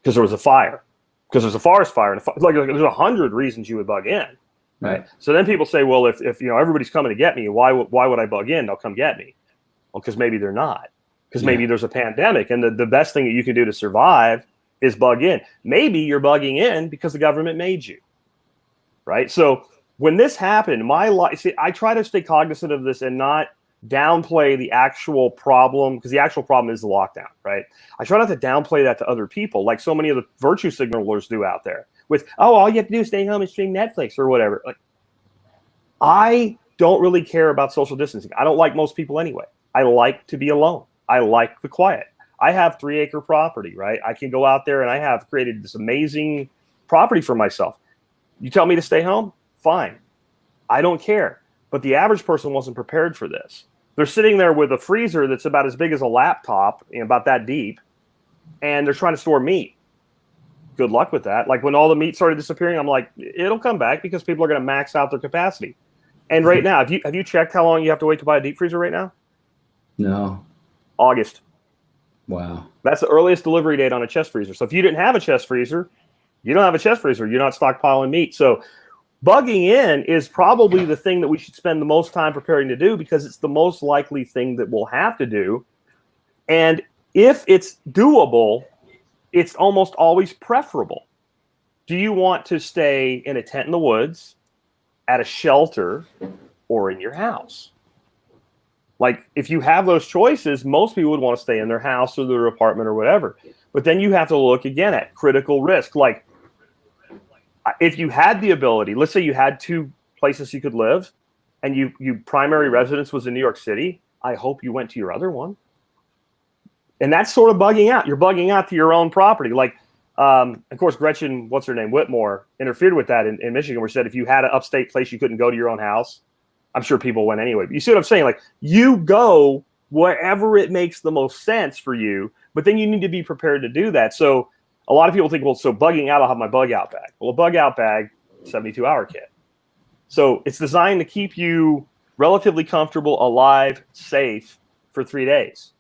Because there was a fire. Because there's a forest fire. And like there's 100 reasons you would bug in. Right. So then people say, well, if everybody's coming to get me, why would I bug in? They'll come get me. Well, because maybe they're not. Because maybe there's a pandemic, and the best thing that you can do to survive is bug in. Maybe you're bugging in because the government made you. Right. So when this happened, I try to stay cognizant of this and not downplay the actual problem, because the actual problem is the lockdown. Right. I try not to downplay that to other people, like so many of the virtue signalers do out there. With, all you have to do is stay home and stream Netflix or whatever. Like, I don't really care about social distancing. I don't like most people anyway. I like to be alone. I like the quiet. I have 3-acre property, right? I can go out there and I have created this amazing property for myself. You tell me to stay home? Fine. I don't care. But the average person wasn't prepared for this. They're sitting there with a freezer that's about as big as a laptop, about that deep, and they're trying to store meat. Good luck with that. Like when all the meat started disappearing, I'm like, it'll come back because people are going to max out their capacity. And right now, have you checked how long you have to wait to buy a deep freezer right now? No. August. Wow. That's the earliest delivery date on a chest freezer. So if you didn't have a chest freezer, you don't have a chest freezer. You're not stockpiling meat. So bugging in is probably the thing that we should spend the most time preparing to do because it's the most likely thing that we'll have to do. And if it's doable, it's almost always preferable. Do you want to stay in a tent in the woods, at a shelter, or in your house? Like, if you have those choices, most people would want to stay in their house or their apartment or whatever. But then you have to look again at critical risk. Like, if you had the ability, let's say you had 2 places you could live, and you primary residence was in New York City, I hope you went to your other one. And that's sort of bugging out. You're bugging out to your own property. Like, of course, Gretchen, what's her name, Whitmore, interfered with that in Michigan, where she said if you had an upstate place, you couldn't go to your own house. I'm sure people went anyway. But you see what I'm saying? Like, you go wherever it makes the most sense for you, but then you need to be prepared to do that. So a lot of people think, well, so bugging out, I'll have my bug out bag. Well, a bug out bag, 72-hour kit. So it's designed to keep you relatively comfortable, alive, safe for 3 days.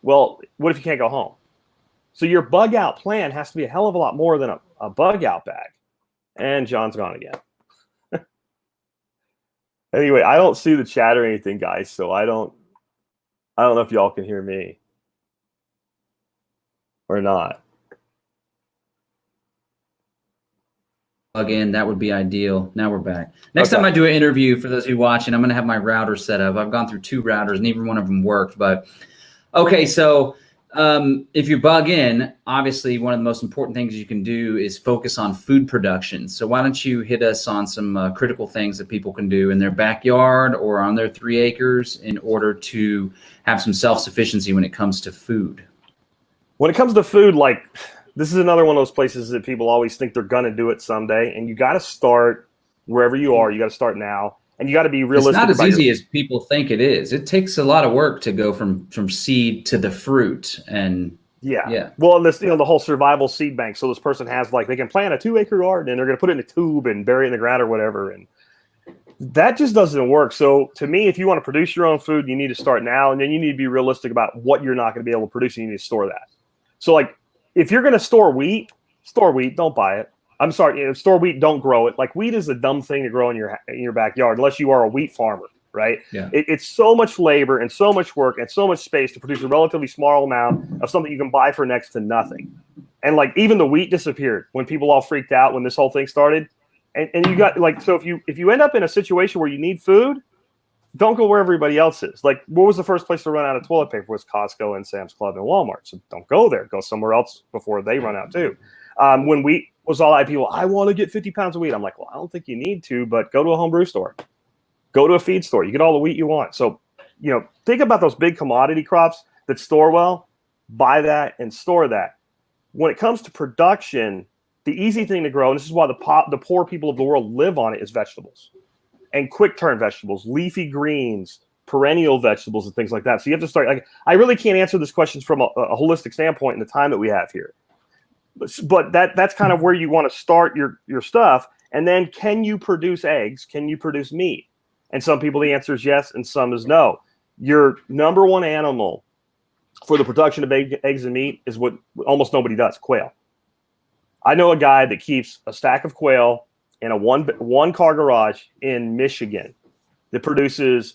Well, what if you can't go home? So your bug out plan has to be a hell of a lot more than a bug out bag. And John's gone again. Anyway, I don't see the chat or anything, guys, so I don't know if y'all can hear me or not. Plug in, that would be ideal. Now we're back. Next time I do an interview, for those of you watching, I'm going to have my router set up. I've gone through 2 routers, and neither one of them worked. But okay, so if you bug in, obviously one of the most important things you can do is focus on food production. So why don't you hit us on some critical things that people can do in their backyard or on their 3 acres in order to have some self-sufficiency when it comes to food? When it comes to food, like, this is another one of those places that people always think they're going to do it someday. And you got to start wherever you are. You got to start now. And you got to be realistic. It's not as easy as people think it is. It takes a lot of work to go from seed to the fruit. And yeah. Well, and this, the whole survival seed bank. So this person has, like, they can plant a 2-acre garden and they're going to put it in a tube and bury it in the ground or whatever. And that just doesn't work. So to me, if you want to produce your own food, you need to start now. And then you need to be realistic about what you're not going to be able to produce. And you need to store that. So, like, if you're going to store wheat, don't buy it. I'm sorry, store wheat, don't grow it. Like, wheat is a dumb thing to grow in your backyard unless you are a wheat farmer, right? Yeah. It's so much labor and so much work and so much space to produce a relatively small amount of something you can buy for next to nothing. And, like, even the wheat disappeared when people all freaked out when this whole thing started. And you got, like, so if you end up in a situation where you need food, don't go where everybody else is. Like, what was the first place to run out of toilet paper? Was Costco and Sam's Club and Walmart. So don't go there. Go somewhere else before they run out too. When wheat was all people, I want to get 50 pounds of wheat. I'm like, well, I don't think you need to, but go to a home brew store. Go to a feed store. You get all the wheat you want. So, think about those big commodity crops that store well. Buy that and store that. When it comes to production, the easy thing to grow, and this is why the poor people of the world live on it, is vegetables. And quick turn vegetables, leafy greens, perennial vegetables, and things like that. So you have to start. Like, I really can't answer this question from a holistic standpoint in the time that we have here. But that's kind of where you want to start your stuff. And then, can you produce eggs? Can you produce meat? And some people, the answer is yes, and some is no. Your number one animal for the production of eggs and meat is what almost nobody does: quail. I know a guy that keeps a stack of quail in a one car garage in Michigan that produces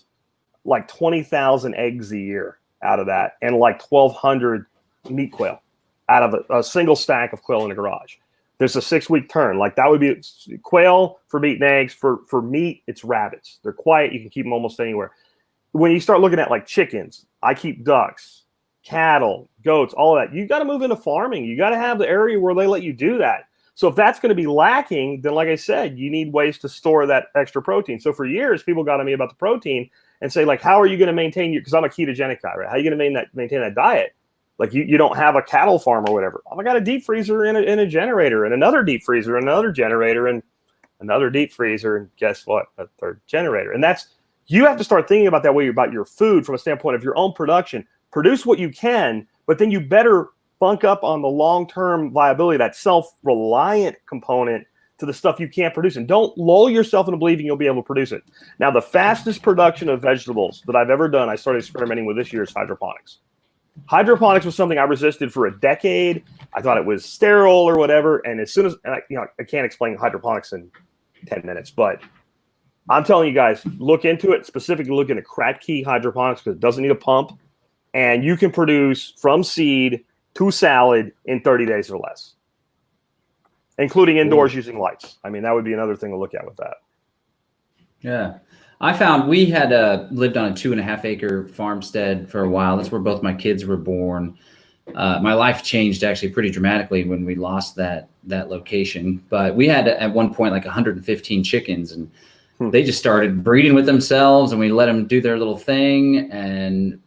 like 20,000 eggs a year out of that, and like 1,200 meat quail out of a single stack of quail in a garage. There's a 6-week turn. Like, that would be quail for meat and eggs. For meat, it's rabbits. They're quiet. You can keep them almost anywhere. When you start looking at, like, chickens, I keep ducks, cattle, goats, all of that. You got to move into farming. You got to have the area where they let you do that. So if that's going to be lacking, then like I said, you need ways to store that extra protein. So for years, people got on me about the protein and say, like, how are you going to maintain your, because I'm a ketogenic guy, right? How are you going to maintain that diet? Like you don't have a cattle farm or whatever. I got a deep freezer and a generator and another deep freezer and another generator and another deep freezer. And guess what? A third generator. And that's, you have to start thinking about that way about your food from a standpoint of your own production. Produce what you can, but then you better bunk up on the long-term viability, that self-reliant component to the stuff you can't produce. And don't lull yourself into believing you'll be able to produce it. Now, the fastest production of vegetables that I've ever done, I started experimenting with this year, is hydroponics. Hydroponics was something I resisted for a decade. I thought it was sterile or whatever. And as soon as, and I can't explain hydroponics in 10 minutes, but I'm telling you guys, look into it, specifically look into Kratky hydroponics because it doesn't need a pump. And you can produce from seed to salad in 30 days or less, including indoors using lights. I mean, that would be another thing to look at with that. Yeah. I found we had lived on a 2.5 acre farmstead for a while. That's where both my kids were born. My life changed actually pretty dramatically when we lost that location. But we had at one point like 115 chickens, and they just started breeding with themselves, and we let them do their little thing, and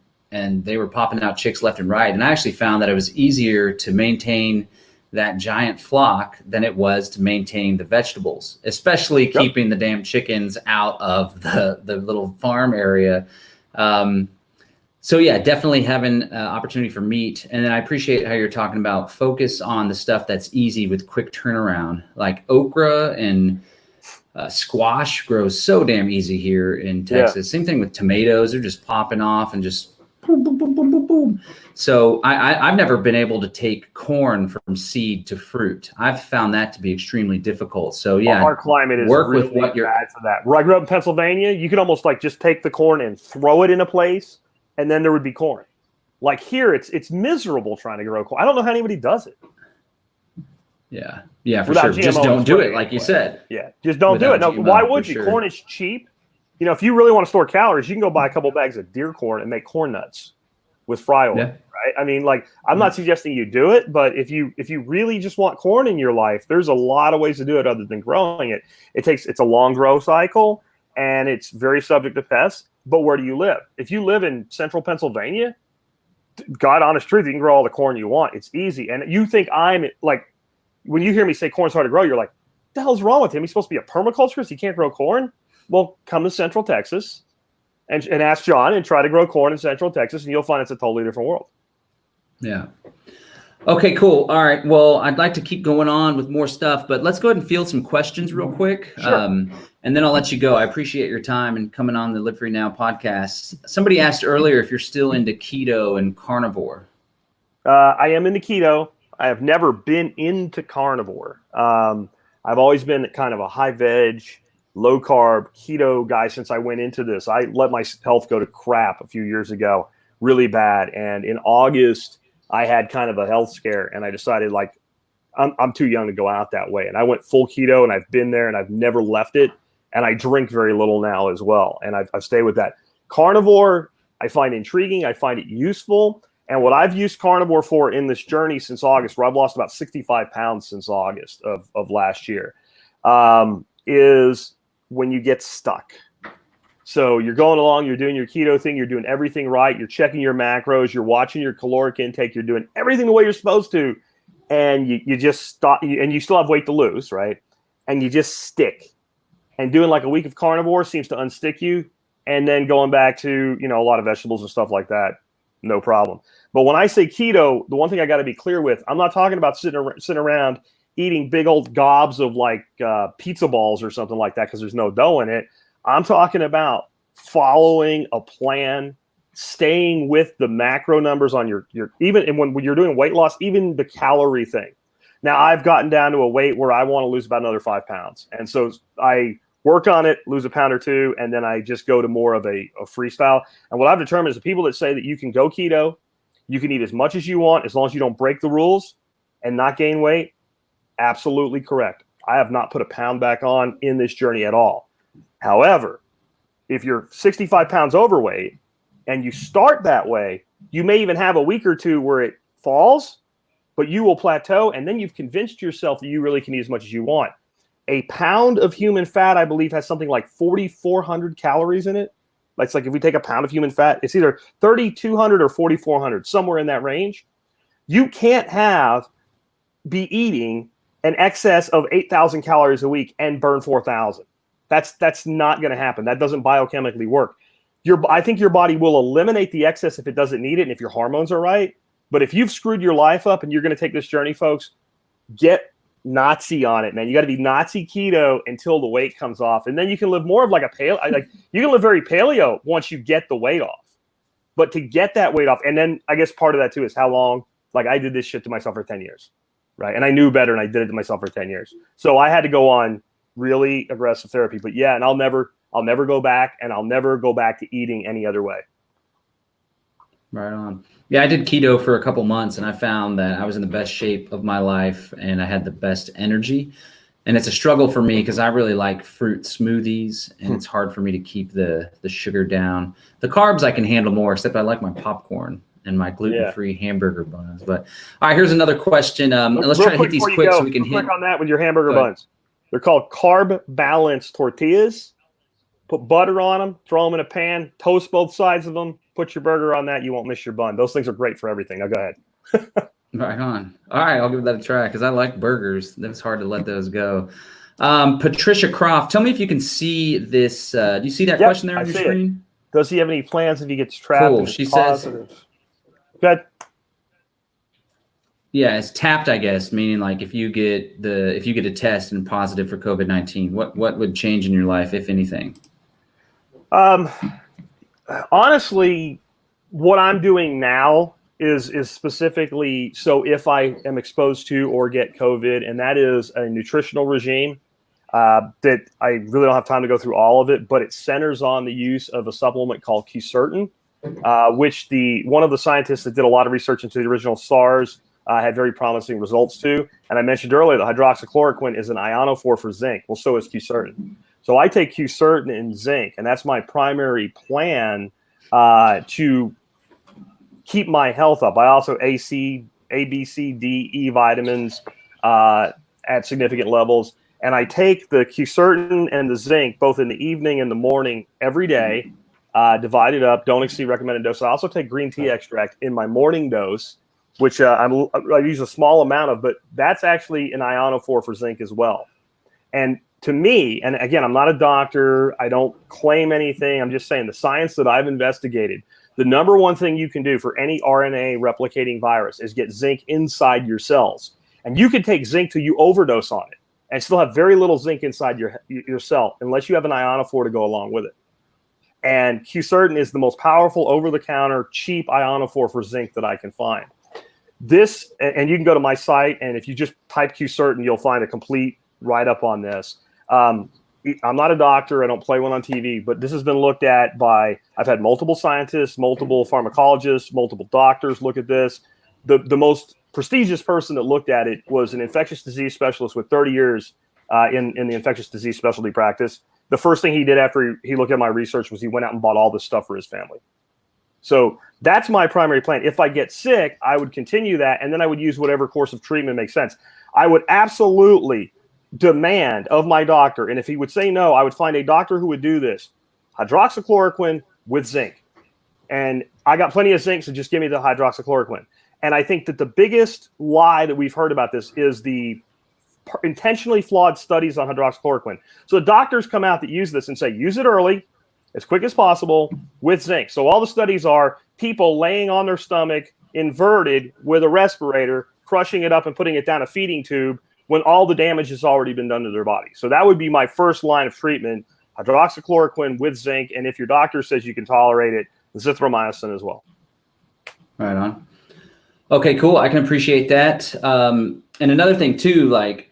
they were popping out chicks left and right. And I actually found that it was easier to maintain that giant flock than it was to maintain the vegetables, especially keeping the damn chickens out of the little farm area. So yeah, definitely having opportunity for meat. And then I appreciate how you're talking about focus on the stuff that's easy with quick turnaround, like okra and squash grows so damn easy here in Texas. Same thing with tomatoes. They're just popping off and just boom, boom, boom, boom, boom, boom. So I've never been able to take corn from seed to fruit. I've found that to be extremely difficult. So yeah, our climate is really with what bad for that. Where I grew up in Pennsylvania, you could almost like just take the corn and throw it in a place, and then there would be corn. Like here, it's miserable trying to grow corn. I don't know how anybody does it. Yeah, for sure. Just don't do it, like you said. Yeah, just don't do it. No, why would you? Sure. Corn is cheap. You know, if you really want to store calories, you can go buy a couple bags of deer corn and make corn nuts with fry oil, right? I mean, like, I'm not suggesting you do it, but if you really just want corn in your life, there's a lot of ways to do it other than growing it. It's a long grow cycle, and it's very subject to pests. But where do you live? If you live in central Pennsylvania, God, honest truth, you can grow all the corn you want. It's easy. And you think I'm like, when you hear me say corn's hard to grow, you're like, what the hell's wrong with him? He's supposed to be a permaculturist. He can't grow corn. Well, come to Central Texas and ask John and try to grow corn in Central Texas, and you'll find it's a totally different world. Yeah. Okay, cool. All right. Well, I'd like to keep going on with more stuff, but let's go ahead and field some questions real quick. Sure. And then I'll let you go. I appreciate your time and coming on the Live Free Now podcast. Somebody asked earlier if you're still into keto and carnivore. I am into keto. I have never been into carnivore. I've always been kind of a high veg, low carb keto guy since I went into this. I let my health go to crap a few years ago, really bad. And in August, I had kind of a health scare, and I decided like, I'm too young to go out that way. And I went full keto, and I've been there, and I've never left it. And I drink very little now as well. And I've stayed with that. Carnivore, I find intriguing. I find it useful. And what I've used carnivore for in this journey since August, where I've lost about 65 pounds since August of last year, is when you get stuck. So you're going along, you're doing your keto thing, you're doing everything right, you're checking your macros, you're watching your caloric intake, you're doing everything the way you're supposed to, and you just stop, and you still have weight to lose, right? And you just stick. And doing like a week of carnivore seems to unstick you, and then going back to, a lot of vegetables and stuff like that, no problem. But when I say keto, the one thing I got to be clear with, I'm not talking about sitting around eating big old gobs of like pizza balls or something like that because there's no dough in it. I'm talking about following a plan, staying with the macro numbers on your even and when you're doing weight loss, even the calorie thing. Now I've gotten down to a weight where I want to lose about another 5 pounds. And so I work on it, lose a pound or two, and then I just go to more of a freestyle. And what I've determined is the people that say that you can go keto, you can eat as much as you want as long as you don't break the rules and not gain weight, absolutely correct. I have not put a pound back on in this journey at all. However, if you're 65 pounds overweight and you start that way, you may even have a week or two where it falls, but you will plateau, and then you've convinced yourself that you really can eat as much as you want. A pound of human fat, I believe, has something like 4,400 calories in it. It's like if we take a pound of human fat, it's either 3,200 or 4,400, somewhere in that range. You can't be eating an excess of 8,000 calories a week and burn 4,000. That's not going to happen. That doesn't biochemically work. I think your body will eliminate the excess if it doesn't need it and if your hormones are right. But if you've screwed your life up and you're going to take this journey, folks, get Nazi on it, man. You got to be Nazi keto until the weight comes off, and then you can live more of like a paleo. Like you can live very paleo once you get the weight off. But to get that weight off, and then I guess part of that too is how long. Like I did this shit to myself for 10 years, right? And I knew better, and I did it to myself for 10 years. So I had to go on really aggressive therapy. But yeah, and I'll never go back, and I'll never go back to eating any other way. Right on. Yeah, I did keto for a couple months, and I found that I was in the best shape of my life, and I had the best energy. And it's a struggle for me because I really like fruit smoothies, and it's hard for me to keep the sugar down. The carbs I can handle more, except I like my popcorn and my gluten-free hamburger buns. But all right, here's another question. Let's try to hit these quick so we can hit. Click on that with your hamburger buns. They're called carb balanced tortillas. Put butter on them, throw them in a pan, toast both sides of them, put your burger on that. You won't miss your bun. Those things are great for everything. Now go ahead. Right on. All right, I'll give that a try because I like burgers. It's hard to let those go. Patricia Croft, tell me if you can see this. Do you see that question there on your screen? Does he have any plans if he gets trapped? Cool. She says. Good. Yeah, it's tapped, I guess, meaning like if you get a test and positive for COVID-19, what would change in your life, if anything? Honestly, what I'm doing now is specifically so if I am exposed to or get COVID, and that is a nutritional regime that I really don't have time to go through all of it, but it centers on the use of a supplement called Q-Certain, which one of the scientists that did a lot of research into the original SARS had very promising results to. And I mentioned earlier that hydroxychloroquine is an ionophore for zinc. Well, so is Q-Certain. So I take Q-Certain and zinc, and that's my primary plan to keep my health up. I also A, B, C, D, E vitamins at significant levels. And I take the Q-Certain and the zinc both in the evening and the morning every day, divided up, don't exceed recommended dose. I also take green tea extract in my morning dose, which I use a small amount of, but that's actually an ionophore for zinc as well. And to me, and again, I'm not a doctor, I don't claim anything, I'm just saying the science that I've investigated, the number one thing you can do for any RNA replicating virus is get zinc inside your cells. And you can take zinc till you overdose on it and still have very little zinc inside your cell unless you have an ionophore to go along with it. And Q-Certain is the most powerful over-the-counter, cheap ionophore for zinc that I can find. This, and you can go to my site, and if you just type Q-Certain, you'll find a complete write-up on this. I'm not a doctor. I don't play one on TV, but this has been looked at I've had multiple scientists, multiple pharmacologists, multiple doctors look at this. The most prestigious person that looked at it was an infectious disease specialist with 30 years in the infectious disease specialty practice. The first thing he did after he looked at my research was he went out and bought all this stuff for his family. So that's my primary plan. If I get sick, I would continue that, and then I would use whatever course of treatment makes sense. I would absolutely demand of my doctor, and if he would say no, I would find a doctor who would do this: hydroxychloroquine with zinc. And I got plenty of zinc, so just give me the hydroxychloroquine. And I think that the biggest lie that we've heard about this is the intentionally flawed studies on hydroxychloroquine. So the doctors come out that use this and say, use it early, as quick as possible, with zinc. So all the studies are people laying on their stomach, inverted with a respirator, crushing it up and putting it down a feeding tube when all the damage has already been done to their body. So that would be my first line of treatment, hydroxychloroquine with zinc. And if your doctor says you can tolerate it, zithromycin as well. Right on. Okay, cool. I can appreciate that. And another thing too, like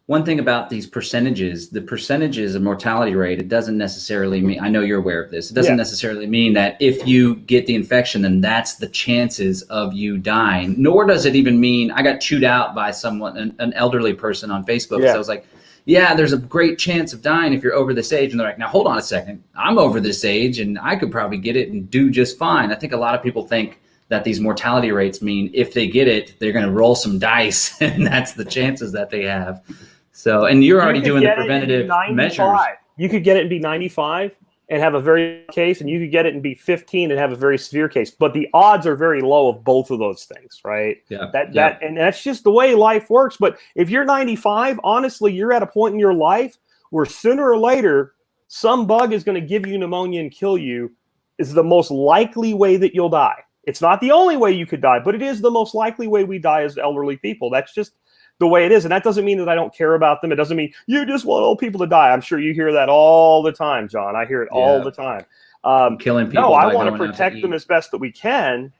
one thing about these percentages, the percentages of mortality rate, it doesn't necessarily mean, I know you're aware of this, it doesn't necessarily mean that if you get the infection, then that's the chances of you dying, nor does it even mean, I got chewed out by someone, an elderly person on Facebook. So I was like, yeah, there's a great chance of dying if you're over this age. And they're like, now hold on a second, I'm over this age and I could probably get it and do just fine. I think a lot of people think that these mortality rates mean if they get it, they're going to roll some dice, and that's the chances that they have. So, and you're already doing the preventative measures. You could get it and be 95 and have a very case, and you could get it and be 15 and have a very severe case. But the odds are very low of both of those things, right? Yeah. And that's just the way life works. But if you're 95, honestly, you're at a point in your life where sooner or later, some bug is going to give you pneumonia and kill you. Is the most likely way that you'll die. It's not the only way you could die, but it is the most likely way we die as elderly people. That's just the way it is. And that doesn't mean that I don't care about them. It doesn't mean you just want old people to die. I'm sure you hear that all the time, John. I hear it all the time. Killing people. No, I want to protect them as best that we can.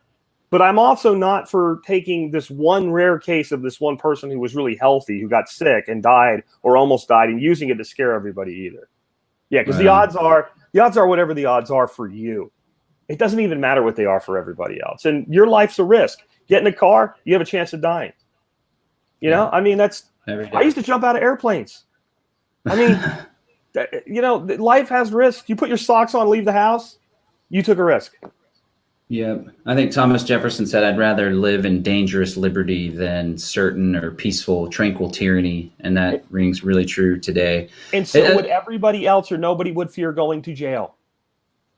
But I'm also not for taking this one rare case of this one person who was really healthy, who got sick and died or almost died, and using it to scare everybody either. Yeah, because the odds are whatever the odds are for you. It doesn't even matter what they are for everybody else. And your life's a risk. Get in a car, you have a chance of dying. You know, I mean, I used to jump out of airplanes. I mean, you know, life has risks. You put your socks on, leave the house, you took a risk. Yeah. I think Thomas Jefferson said, I'd rather live in dangerous liberty than certain or peaceful, tranquil tyranny. And that rings really true today. And so would everybody else, or nobody would fear going to jail.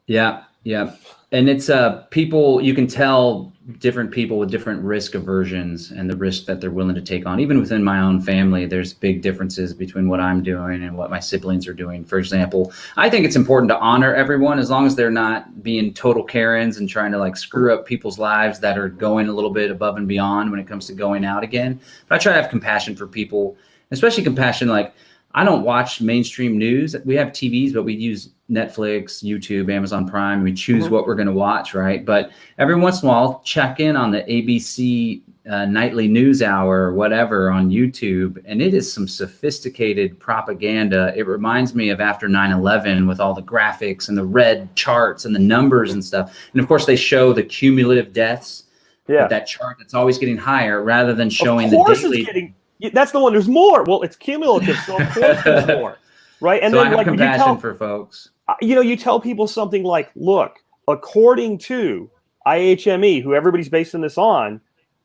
Yeah. Yeah. And it's people, you can tell different people with different risk aversions and the risk that they're willing to take on. Even within my own family, there's big differences between what I'm doing and what my siblings are doing. For example, I think it's important to honor everyone as long as they're not being total Karens and trying to like screw up people's lives that are going a little bit above and beyond when it comes to going out again. But I try to have compassion for people, especially compassion. Like, I don't watch mainstream news. We have TVs, but we use Netflix, YouTube, Amazon Prime. We choose what we're going to watch, right? But every once in a while, check in on the ABC nightly news hour or whatever on YouTube, and it is some sophisticated propaganda. It reminds me of after 9/11 with all the graphics and the red charts and the numbers and stuff. And of course, they show the cumulative deaths. Yeah, that chart that's always getting higher rather than showing the daily. That's the one. There's more. Well, it's cumulative, so of course there's more, right? And so then, I have like, compassion for folks. You know, you tell people something like, "Look, according to IHME, who everybody's basing this on,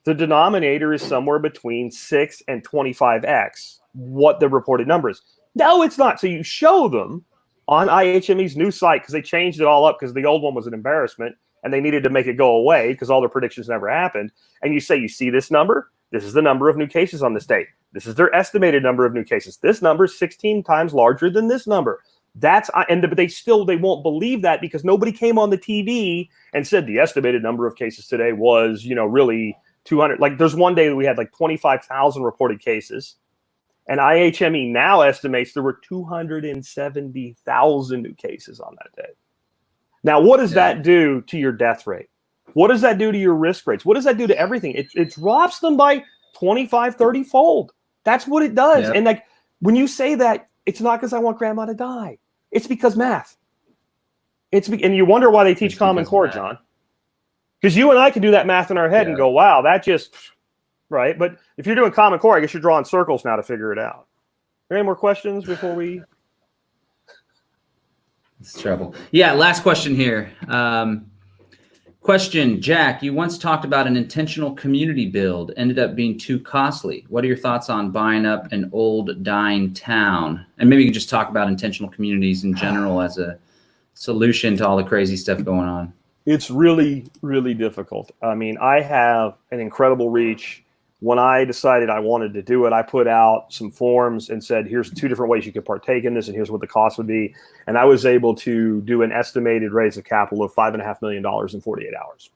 the denominator is somewhere between 6 and 25x what the reported number is." No, it's not. So you show them on IHME's new site, because they changed it all up because the old one was an embarrassment and they needed to make it go away because all their predictions never happened. And you say, "You see this number? This is the number of new cases on this date. This is their estimated number of new cases. This number is 16 times larger than this number." But they won't believe that because nobody came on the TV and said the estimated number of cases today was, you know, really 200. Like, there's one day that we had like 25,000 reported cases, and IHME now estimates there were 270,000 new cases on that day. Now, what does that do to your death rate? What does that do to your risk rates? What does that do to everything? It drops them by 25, 30 fold. That's what it does. Yep. And like, when you say that, it's not because I want grandma to die. It's because math. And you wonder why they teach Common Core, John. Because you and I can do that math in our head and go, wow, that just, right? But if you're doing Common Core, I guess you're drawing circles now to figure it out. Are there any more questions before we? It's trouble. Yeah, last question here. Question, Jack, you once talked about an intentional community build, ended up being too costly. What are your thoughts on buying up an old dying town? And maybe you can just talk about intentional communities in general as a solution to all the crazy stuff going on. It's really, really difficult. I mean, I have an incredible reach. When I decided I wanted to do it, I put out some forms and said, here's 2 different ways you could partake in this, and here's what the cost would be. And I was able to do an estimated raise of capital of $5.5 million in 48 hours.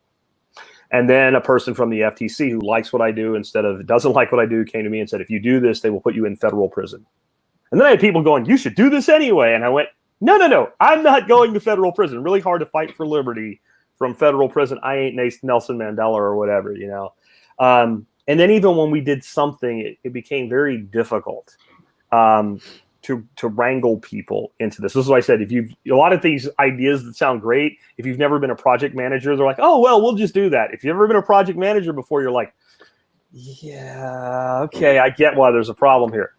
And then a person from the FTC who likes what I do instead of doesn't like what I do came to me and said, if you do this, they will put you in federal prison. And then I had people going, you should do this anyway. And I went, no, I'm not going to federal prison. Really hard to fight for liberty from federal prison. I ain't Nelson Mandela or whatever, you know. And then even when we did something, it became very difficult to wrangle people into this. This is what I said. A lot of these ideas that sound great, if you've never been a project manager, they're like, oh, well, we'll just do that. If you've ever been a project manager before, you're like, yeah, okay, I get why there's a problem here.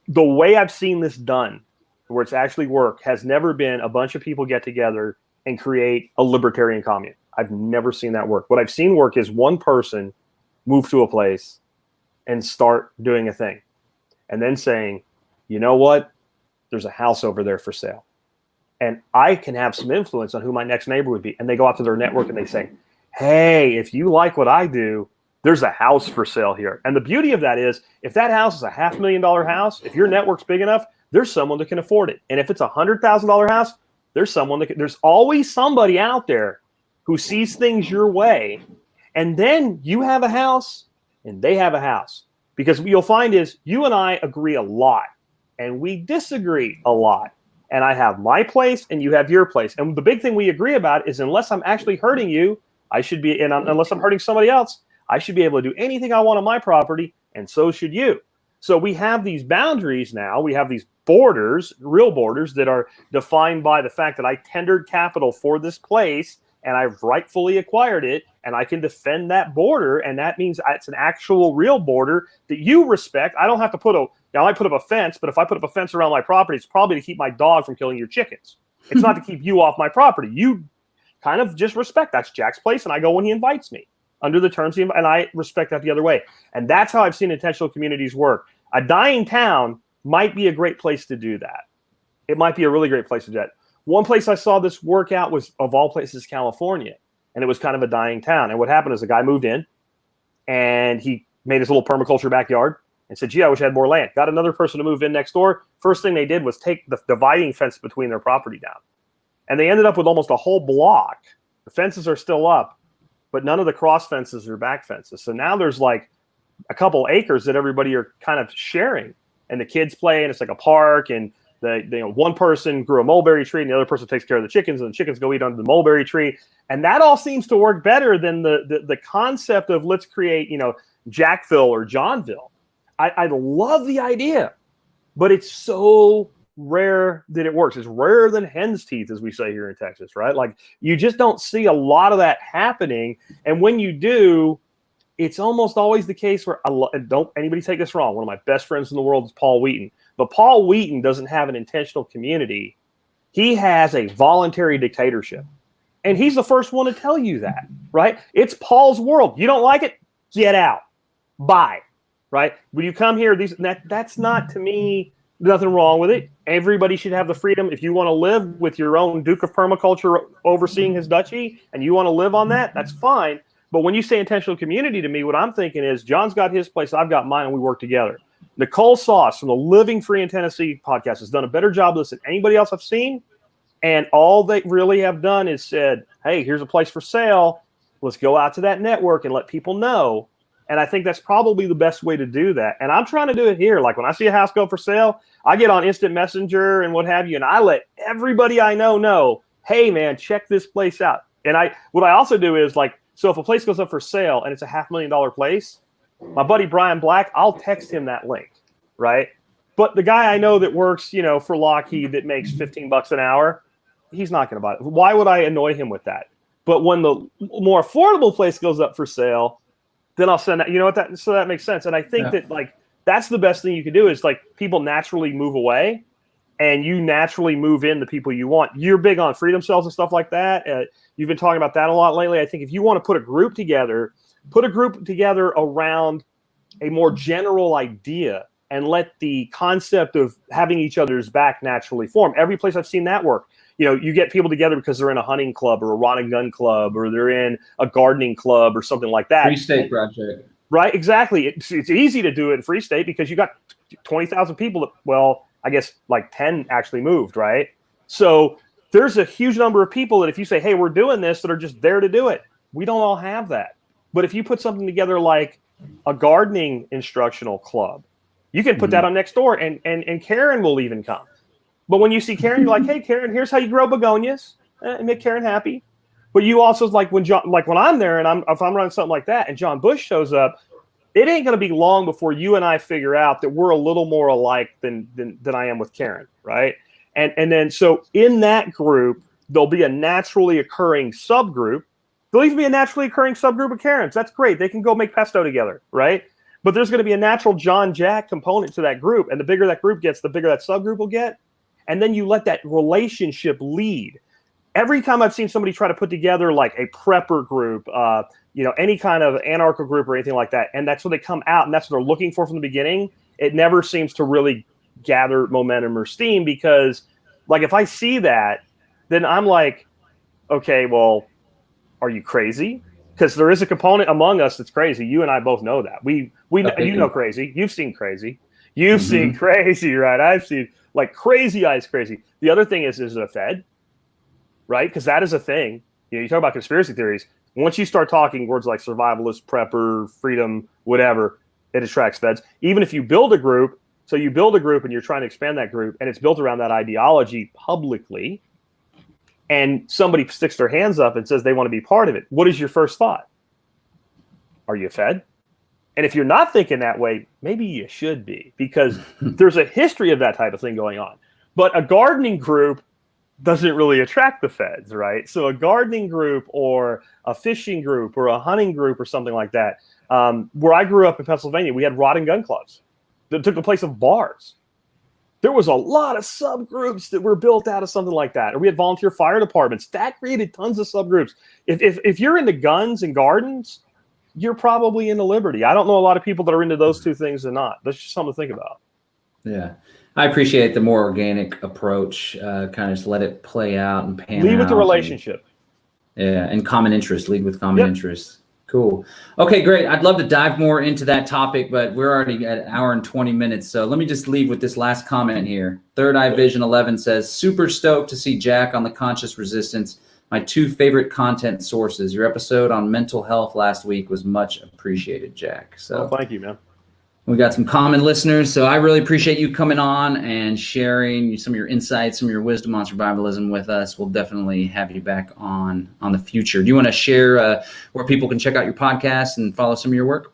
The way I've seen this done, where it's actually worked, has never been a bunch of people get together and create a libertarian commune. I've never seen that work. What I've seen work is one person move to a place and start doing a thing and then saying, you know what? There's a house over there for sale. And I can have some influence on who my next neighbor would be. And they go out to their network and they say, hey, if you like what I do, there's a house for sale here. And the beauty of that is, if that house is a $500,000 house, if your network's big enough, there's someone that can afford it. And if it's a $100,000 house, there's someone that can, there's always somebody out there who sees things your way. And then you have a house and they have a house. Because what you'll find is you and I agree a lot and we disagree a lot. And I have my place and you have your place. And the big thing we agree about is, unless I'm actually hurting you, I should be, and unless I'm hurting somebody else, I should be able to do anything I want on my property, and so should you. So we have these boundaries now. We have these borders, real borders, that are defined by the fact that I tendered capital for this place and I've rightfully acquired it, and I can defend that border. And that means it's an actual real border that you respect. I don't have to now I put up a fence, but if I put up a fence around my property, it's probably to keep my dog from killing your chickens. It's not to keep you off my property. You kind of just respect, that's Jack's place, and I go when he invites me under the terms and I respect that the other way. And that's how I've seen intentional communities work. A dying town might be a great place to do that. It might be a really great place to do that. One place I saw this work out was, of all places, California. And it was kind of a dying town. And what happened is a guy moved in and he made his little permaculture backyard and said, gee, I wish I had more land. Got another person to move in next door. First thing they did was take the dividing fence between their property down. And they ended up with almost a whole block. The fences are still up, but none of the cross fences are back fences. So now there's like a couple acres that everybody are kind of sharing, and the kids play, and it's like a park, and one person grew a mulberry tree and the other person takes care of the chickens, and the chickens go eat under the mulberry tree. And that all seems to work better than the concept of let's create, Jackville or Johnville. I love the idea, but it's so rare that it works. It's rarer than hen's teeth, as we say here in Texas, right? Like, you just don't see a lot of that happening. And when you do, it's almost always the case where, don't anybody take this wrong, one of my best friends in the world is Paul Wheaton. But Paul Wheaton doesn't have an intentional community. He has a voluntary dictatorship. And he's the first one to tell you that, right? It's Paul's world. You don't like it? Get out. Bye. Right? When you come here, that's not, to me, nothing wrong with it. Everybody should have the freedom. If you want to live with your own Duke of Permaculture overseeing his duchy and you want to live on that, that's fine. But when you say intentional community to me, what I'm thinking is, John's got his place, I've got mine, and we work together. Nicole Sauce from the Living Free in Tennessee podcast has done a better job of this than anybody else I've seen. And all they really have done is said, hey, here's a place for sale. Let's go out to that network and let people know. And I think that's probably the best way to do that. And I'm trying to do it here. Like, when I see a house go for sale, I get on instant messenger and what have you, and I let everybody I know, hey, man, check this place out. And what I also do is, like, so if a place goes up for sale and it's a $500,000 place, my buddy Brian Black, I'll text him that link, right? But the guy I know that works, for Lockheed that makes $15 an hour, he's not going to buy it. Why would I annoy him with that? But when the more affordable place goes up for sale, then I'll send that. So that makes sense. And I think that, like, that's the best thing you can do is, like, people naturally move away and you naturally move in the people you want. You're big on freedom cells and stuff like that. You've been talking about that a lot lately. I think if you want to put a group together around a more general idea and let the concept of having each other's back naturally form. Every place I've seen that work. You get people together because they're in a hunting club or a rod and gun club, or they're in a gardening club or something like that. Free State Project. Right, exactly. It's easy to do it in Free State because you got 20,000 people that, well, I guess like 10 actually moved, right? So there's a huge number of people that if you say, hey, we're doing this, that are just there to do it. We don't all have that. But if you put something together like a gardening instructional club, you can put that on next door, and Karen will even come. But when you see Karen, you're like, hey, Karen, here's how you grow begonias, and make Karen happy. But you also, like, when I'm there and if I'm running something like that and John Bush shows up, it ain't going to be long before you and I figure out that we're a little more alike than I am with Karen, right? And then so in that group, there'll be a naturally occurring subgroup. There'll even be a naturally occurring subgroup of Karens. That's great. They can go make pesto together, right? But there's going to be a natural John Jack component to that group. And the bigger that group gets, the bigger that subgroup will get. And then you let that relationship lead. every time I've seen somebody try to put together like a prepper group, any kind of anarcho group or anything like that, and that's what they come out and that's what they're looking for from the beginning, it never seems to really gather momentum or steam, because like if I see that, then I'm like, okay, well, are you crazy? Because there is a component among us that's crazy. You and I both know that. We you know crazy. You've seen crazy. You've seen crazy, right? I've seen like crazy eyes crazy. The other thing is it a Fed? Right? Because that is a thing. You talk about conspiracy theories. Once you start talking words like survivalist, prepper, freedom, whatever, it attracts feds. Even if you build a group, so you build a group and you're trying to expand that group, and it's built around that ideology publicly, and somebody sticks their hands up and says they want to be part of it, what is your first thought? Are you a Fed? And if you're not thinking that way, maybe you should be, because there's a history of that type of thing going on. But a gardening group doesn't really attract the feds, right? So a gardening group or a fishing group or a hunting group or something like that. Where I grew up in Pennsylvania, we had rod and gun clubs that took the place of bars. There was a lot of subgroups that were built out of something like that. Or we had volunteer fire departments. That created tons of subgroups. If you're into guns and gardens, you're probably into liberty. I don't know a lot of people that are into those two things and not. That's just something to think about. Yeah. I appreciate the more organic approach, kind of just let it play out and pan out. Lead with the relationship. And common interest. Lead with common interests. Cool. Okay, great. I'd love to dive more into that topic, but we're already at an hour and 20 minutes. So let me just leave with this last comment here. Third Eye Vision 11 says, super stoked to see Jack on the Conscious Resistance. My two favorite content sources. Your episode on mental health last week was much appreciated, Jack. So thank you, man. We got some common listeners, so I really appreciate you coming on and sharing some of your insights, some of your wisdom on survivalism with us. We'll definitely have you back on the future. Do you want to share where people can check out your podcast and follow some of your work?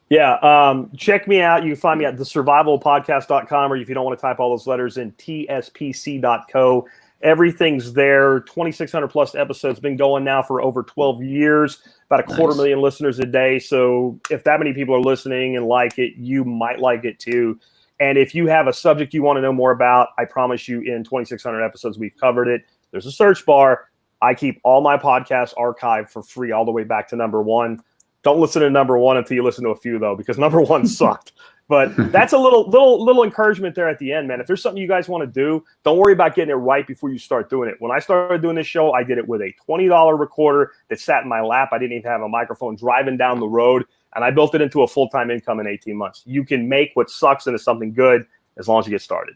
Yeah, check me out. You can find me at thesurvivalpodcast.com, or if you don't want to type all those letters in, tspc.co. Everything's there. 2,600 plus episodes, been going now for over 12 years, about a quarter million listeners a day. So if that many people are listening and like it, you might like it too. And if you have a subject you want to know more about, I promise you in 2,600 episodes, we've covered it. There's a search bar. I keep all my podcasts archived for free all the way back to number one. Don't listen to number one until you listen to a few, though, because number one sucked. But that's a little encouragement there at the end, man. If there's something you guys want to do, don't worry about getting it right before you start doing it. When I started doing this show, I did it with a $20 recorder that sat in my lap. I didn't even have a microphone, driving down the road, and I built it into a full-time income in 18 months. You can make what sucks into something good as long as you get started.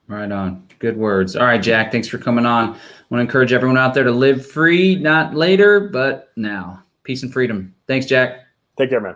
Right on. Good words. All right, Jack, thanks for coming on. I want to encourage everyone out there to live free, not later, but now. Peace and freedom. Thanks, Jack. Take care, man.